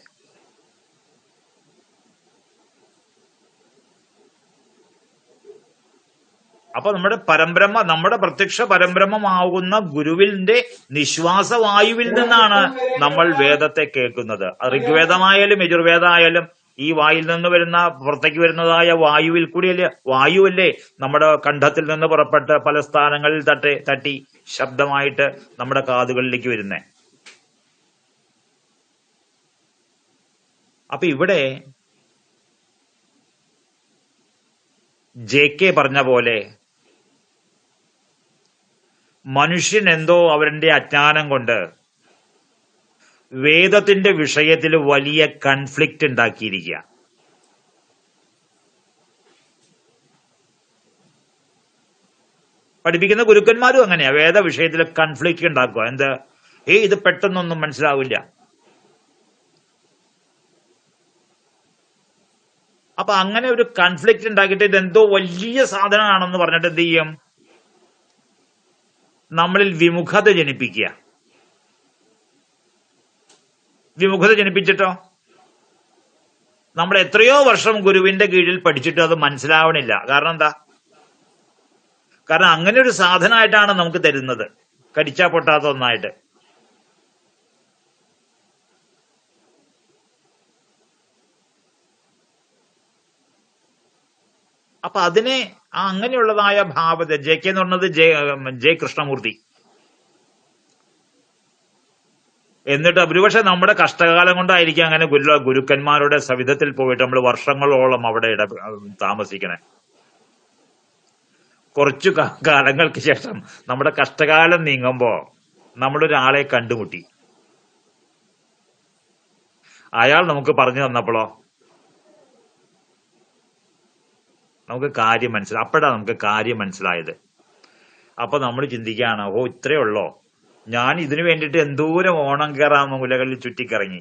അപ്പൊ നമ്മുടെ പരബ്രഹ്മ, നമ്മുടെ പ്രത്യക്ഷ പരബ്രഹ്മമാകുന്ന ഗുരുവിന്റെ നിശ്വാസവായുവിൽ നിന്നാണ് നമ്മൾ വേദത്തെ കേൾക്കുന്നത്. ഋഗ്വേദമായാലും യജുർവേദമായാലും ഈ വായിൽ നിന്ന് വരുന്ന, പുറത്തേക്ക് വരുന്നതായ വായുവിൽ കൂടിയല്ലേ, വായുവല്ലേ നമ്മുടെ കണ്ഠത്തിൽ നിന്ന് പുറപ്പെട്ട് പല സ്ഥാനങ്ങളിൽ തട്ടി ശബ്ദമായിട്ട് നമ്മുടെ കാതുകളിലേക്ക് വരുന്നേ. അപ്പൊ ഇവിടെ JK പറഞ്ഞ പോലെ മനുഷ്യൻ എന്തോ അവരുടെ അജ്ഞാനം കൊണ്ട് വേദത്തിന്റെ വിഷയത്തിൽ വലിയ കൺഫ്ലിക്റ്റ് ഉണ്ടാക്കിയിരിക്കുക. പഠിപ്പിക്കുന്ന ഗുരുക്കന്മാരും അങ്ങനെയാ, വേദ വിഷയത്തിൽ കൺഫ്ലിക്റ്റ് ഉണ്ടാക്കുക. എന്ത്? ഇത് പെട്ടെന്നൊന്നും മനസ്സിലാവില്ല. അപ്പൊ അങ്ങനെ ഒരു കൺഫ്ലിക്റ്റ് ഉണ്ടാക്കിയിട്ട് ഇതെന്തോ വലിയ സാധനമാണെന്ന് പറഞ്ഞിട്ട് എന്ത് ചെയ്യും? നമ്മളിൽ വിമുഖത ജനിപ്പിക്കുക. വിമുഖത ജനിപ്പിച്ചിട്ടോ നമ്മൾ എത്രയോ വർഷം ഗുരുവിന്റെ കീഴിൽ പഠിച്ചിട്ട് അത് മനസ്സിലാവണില്ല. കാരണം എന്താ? കാരണം അങ്ങനെ ഒരു സാധനമായിട്ടാണ് നമുക്ക് തരുന്നത്, കടിച്ചാ പൊട്ടാത്ത ഒന്നായിട്ട്. അപ്പൊ അതിനെ അങ്ങനെയുള്ളതായ ഭാവത്തെ JK എന്ന് പറഞ്ഞത് ജെ കൃഷ്ണമൂർത്തി. എന്നിട്ട് ഒരുപക്ഷെ നമ്മുടെ കഷ്ടകാലം കൊണ്ടായിരിക്കും അങ്ങനെ ഗുരുക്കന്മാരുടെ സവിധത്തിൽ പോയിട്ട് നമ്മൾ വർഷങ്ങളോളം അവിടെ താമസിക്കണേ. കുറച്ചു കാലങ്ങൾക്ക് ശേഷം നമ്മുടെ കഷ്ടകാലം നീങ്ങുമ്പോ നമ്മളൊരാളെ കണ്ടുമുട്ടി. അയാൾ നമുക്ക് പറഞ്ഞു തന്നപ്പോഴോ നമുക്ക് കാര്യം മനസ്സിലായി. അപ്പോഴാണ് നമുക്ക് കാര്യം മനസ്സിലായത്. അപ്പൊ നമ്മൾ ചിന്തിക്കുകയാണ്, ഓ ഇത്രയേ ഉള്ളോ, ഞാൻ ഇതിനു വേണ്ടിയിട്ട് എന്തോരം ഓണം കയറാൻ മൂലകളിൽ ചുറ്റിക്കറങ്ങി.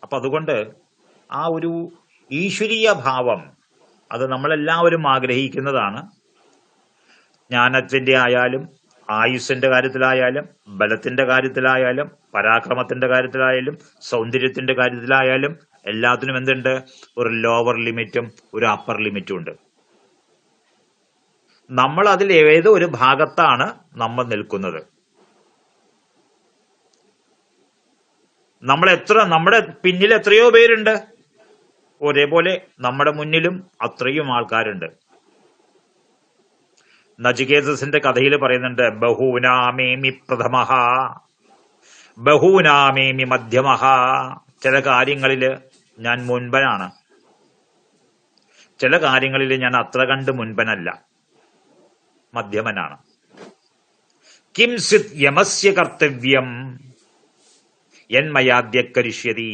അപ്പൊ അതുകൊണ്ട് ആ ഒരു ഈശ്വരീയ ഭാവം അത് നമ്മളെല്ലാവരും ആഗ്രഹിക്കുന്നതാണ്. ജ്ഞാനത്തിന്റെ ആയാലും ആയുസ്സിന്റെ കാര്യത്തിലായാലും ബലത്തിന്റെ കാര്യത്തിലായാലും പരാക്രമത്തിന്റെ കാര്യത്തിലായാലും സൗന്ദര്യത്തിന്റെ കാര്യത്തിലായാലും എല്ലാത്തിനും എന്തുണ്ട്? ഒരു ലോവർ ലിമിറ്റും ഒരു അപ്പർ ലിമിറ്റും ഉണ്ട്. നമ്മൾ അതിൽ ഏതോ ഒരു ഭാഗത്താണ് നമ്മൾ നിൽക്കുന്നത്. നമ്മുടെ പിന്നിൽ എത്രയോ പേരുണ്ട്, ഒരേപോലെ നമ്മുടെ മുന്നിലും അത്രയും ആൾക്കാരുണ്ട്. നചികേതസിന്റെ കഥയിൽ പറയുന്നുണ്ട്, ബഹൂനാമേമി പ്രഥമഃ ബഹൂനാമേമി മധ്യമഃ. ചില കാര്യങ്ങളില് ഞാൻ മുൻപനാണ്, ചില കാര്യങ്ങളിൽ ഞാൻ അത്ര കണ്ട് മുൻപനല്ല, മധ്യമനാണ്. കിംസിത് യമസ്യ കർത്തവ്യം യന്മയാദ്യ കരിഷ്യതി.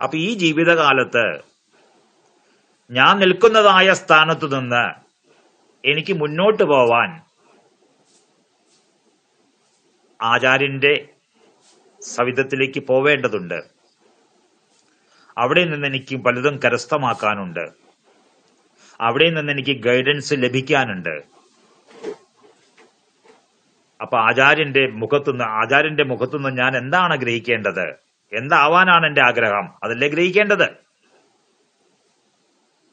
അപ്പൊ ഈ ജീവിതകാലത്ത് ഞാൻ നിൽക്കുന്നതായ സ്ഥാനത്തു നിന്ന് എനിക്ക് മുന്നോട്ട് പോവാൻ ആചാര്യന്റെ സവിധത്തിലേക്ക് പോവേണ്ടതുണ്ട്. അവിടെ നിന്ന് എനിക്ക് പലതും കരസ്ഥമാക്കാനുണ്ട്. അവിടെ നിന്ന് എനിക്ക് ഗൈഡൻസ് ലഭിക്കാനുണ്ട്. അപ്പൊ ആചാര്യന്റെ മുഖത്തുനിന്ന് ഞാൻ എന്താണ് ഗ്രഹിക്കേണ്ടത്, എന്താവാനാണ് എന്റെ ആഗ്രഹം, അതല്ലേ ഗ്രഹിക്കേണ്ടത്.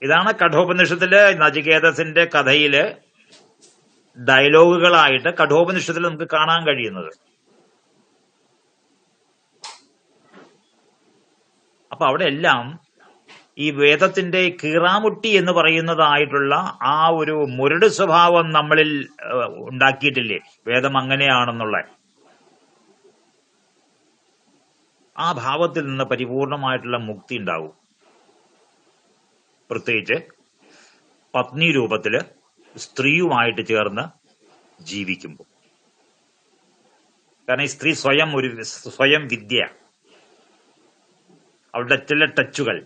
ഇതാണ് കഠോപനിഷത്തില് നചികേതസിന്റെ കഥയില് ഡയലോഗുകളായിട്ട് കഠോപനിഷത്തിൽ നമുക്ക് കാണാൻ കഴിയുന്നത്. അപ്പൊ അവിടെ എല്ലാം ഈ വേദത്തിന്റെ കീറാമുട്ടി എന്ന് പറയുന്നതായിട്ടുള്ള ആ ഒരു മുരട് സ്വഭാവം നമ്മളിൽ ഉണ്ടാക്കിയിട്ടില്ലേ, വേദം അങ്ങനെയാണെന്നുള്ള ആ ഭാവത്തിൽ നിന്ന് പരിപൂർണമായിട്ടുള്ള മുക്തി ഉണ്ടാവും. പ്രത്യേകിച്ച് പത്നി രൂപത്തില് സ്ത്രീയുമായിട്ട് ചേർന്ന് ജീവിക്കുമ്പോൾ. കാരണം ഈ സ്ത്രീ സ്വയം വിദ്യ, അവളുടെ ചില ടച്ചുകൾ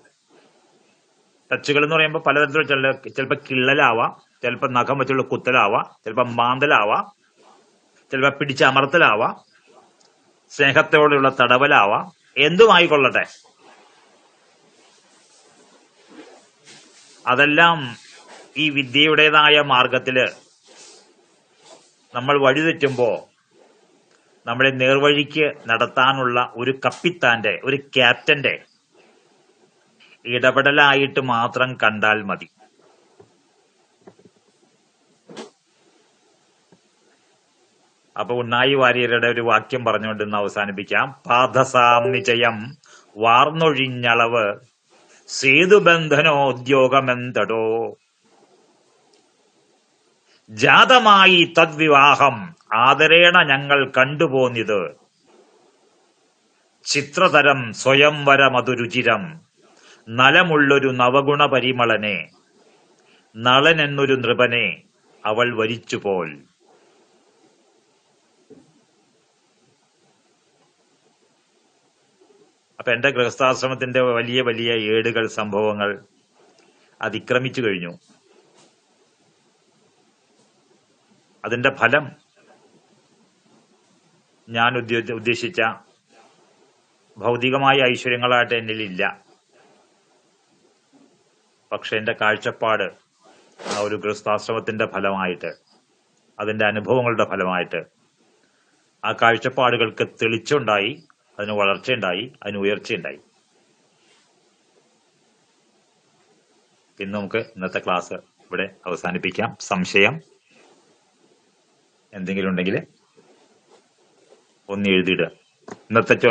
എന്ന് പറയുമ്പോൾ പലതരത്തിലുള്ള, ചിലപ്പോൾ കിള്ളലാവാം, ചിലപ്പോൾ നഖം വെച്ചുള്ള കുത്തലാവാം, ചിലപ്പോൾ മാന്തലാവാം, ചിലപ്പോൾ പിടിച്ചമർത്തലാവാം, സ്നേഹത്തോടെയുള്ള തടവലാവാം, എന്തുമായിക്കൊള്ളട്ടെ. അതെല്ലാം ഈ വിദ്യയുടേതായ മാർഗത്തില് നമ്മൾ വഴിതെറ്റുമ്പോ നമ്മളെ നേർവഴിക്ക് നടത്താനുള്ള ഒരു കപ്പിത്താന്റെ, ഒരു ക്യാപ്റ്റന്റെ ഇടപെടലായിട്ട് മാത്രം കണ്ടാൽ മതി. അപ്പൊ ഉണ്ണായി വാര്യരുടെ ഒരു വാക്യം പറഞ്ഞുകൊണ്ട് ഇന്ന് അവസാനിപ്പിക്കാം. പാദസാം നിചയം വാർന്നൊഴിഞ്ഞളവ് സേതുബന്ധനോദ്യോഗമെന്തടോ ജാതമായി തദ്വിവാഹം ആദരേണ ഞങ്ങൾ കണ്ടുപോന്നിത് ചിത്രതരം സ്വയംവരമതുരുചിരം നലമുള്ളൊരു നവഗുണ പരിമളനെ നളനെന്നൊരു നൃപനെ അവൾ വരിച്ചുപോൽ. അപ്പൊ എന്റെ ഗൃഹസ്ഥാശ്രമത്തിന്റെ വലിയ വലിയ ഏടുകൾ, സംഭവങ്ങൾ അതിക്രമിച്ചു കഴിഞ്ഞു. അതിന്റെ ഫലം ഞാൻ ഉദ്ദേശിച്ച ഭൗതികമായ ഐശ്വര്യങ്ങളായിട്ട് എന്നിലില്ല. പക്ഷെ എന്റെ കാഴ്ചപ്പാട് ആ ഒരു ഗൃഹസ്ഥാശ്രമത്തിന്റെ ഫലമായിട്ട്, അതിന്റെ അനുഭവങ്ങളുടെ ഫലമായിട്ട് ആ കാഴ്ചപ്പാടുകൾക്ക് തെളിച്ചുണ്ടായി, അതിന് വളർച്ചയുണ്ടായി, അതിന് ഉയർച്ചയുണ്ടായി. ഇന്ന് നമുക്ക് ഇന്നത്തെ ക്ലാസ് ഇവിടെ അവസാനിപ്പിക്കാം. സംശയം എന്തെങ്കിലും ഉണ്ടെങ്കിൽ ഒന്ന് എഴുതിയിടുക.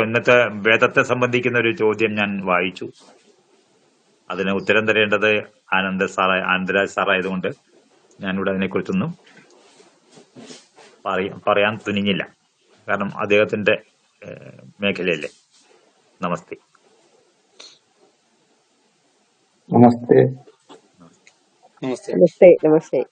ഇന്നത്തെ വേദത്തെ സംബന്ധിക്കുന്ന ഒരു ചോദ്യം ഞാൻ വായിച്ചു. അതിന് ഉത്തരം തരേണ്ടത് ആനന്ദരാജ് സാറായതുകൊണ്ട് ഞാനിവിടെ അതിനെക്കുറിച്ചൊന്നും പറയാൻ തുനിഞ്ഞില്ല. കാരണം അദ്ദേഹത്തിന്റെ മേഖലയല്ലേ. നമസ്തേ. നമസ്തേ. നമസ്തേ. നമസ്തേ.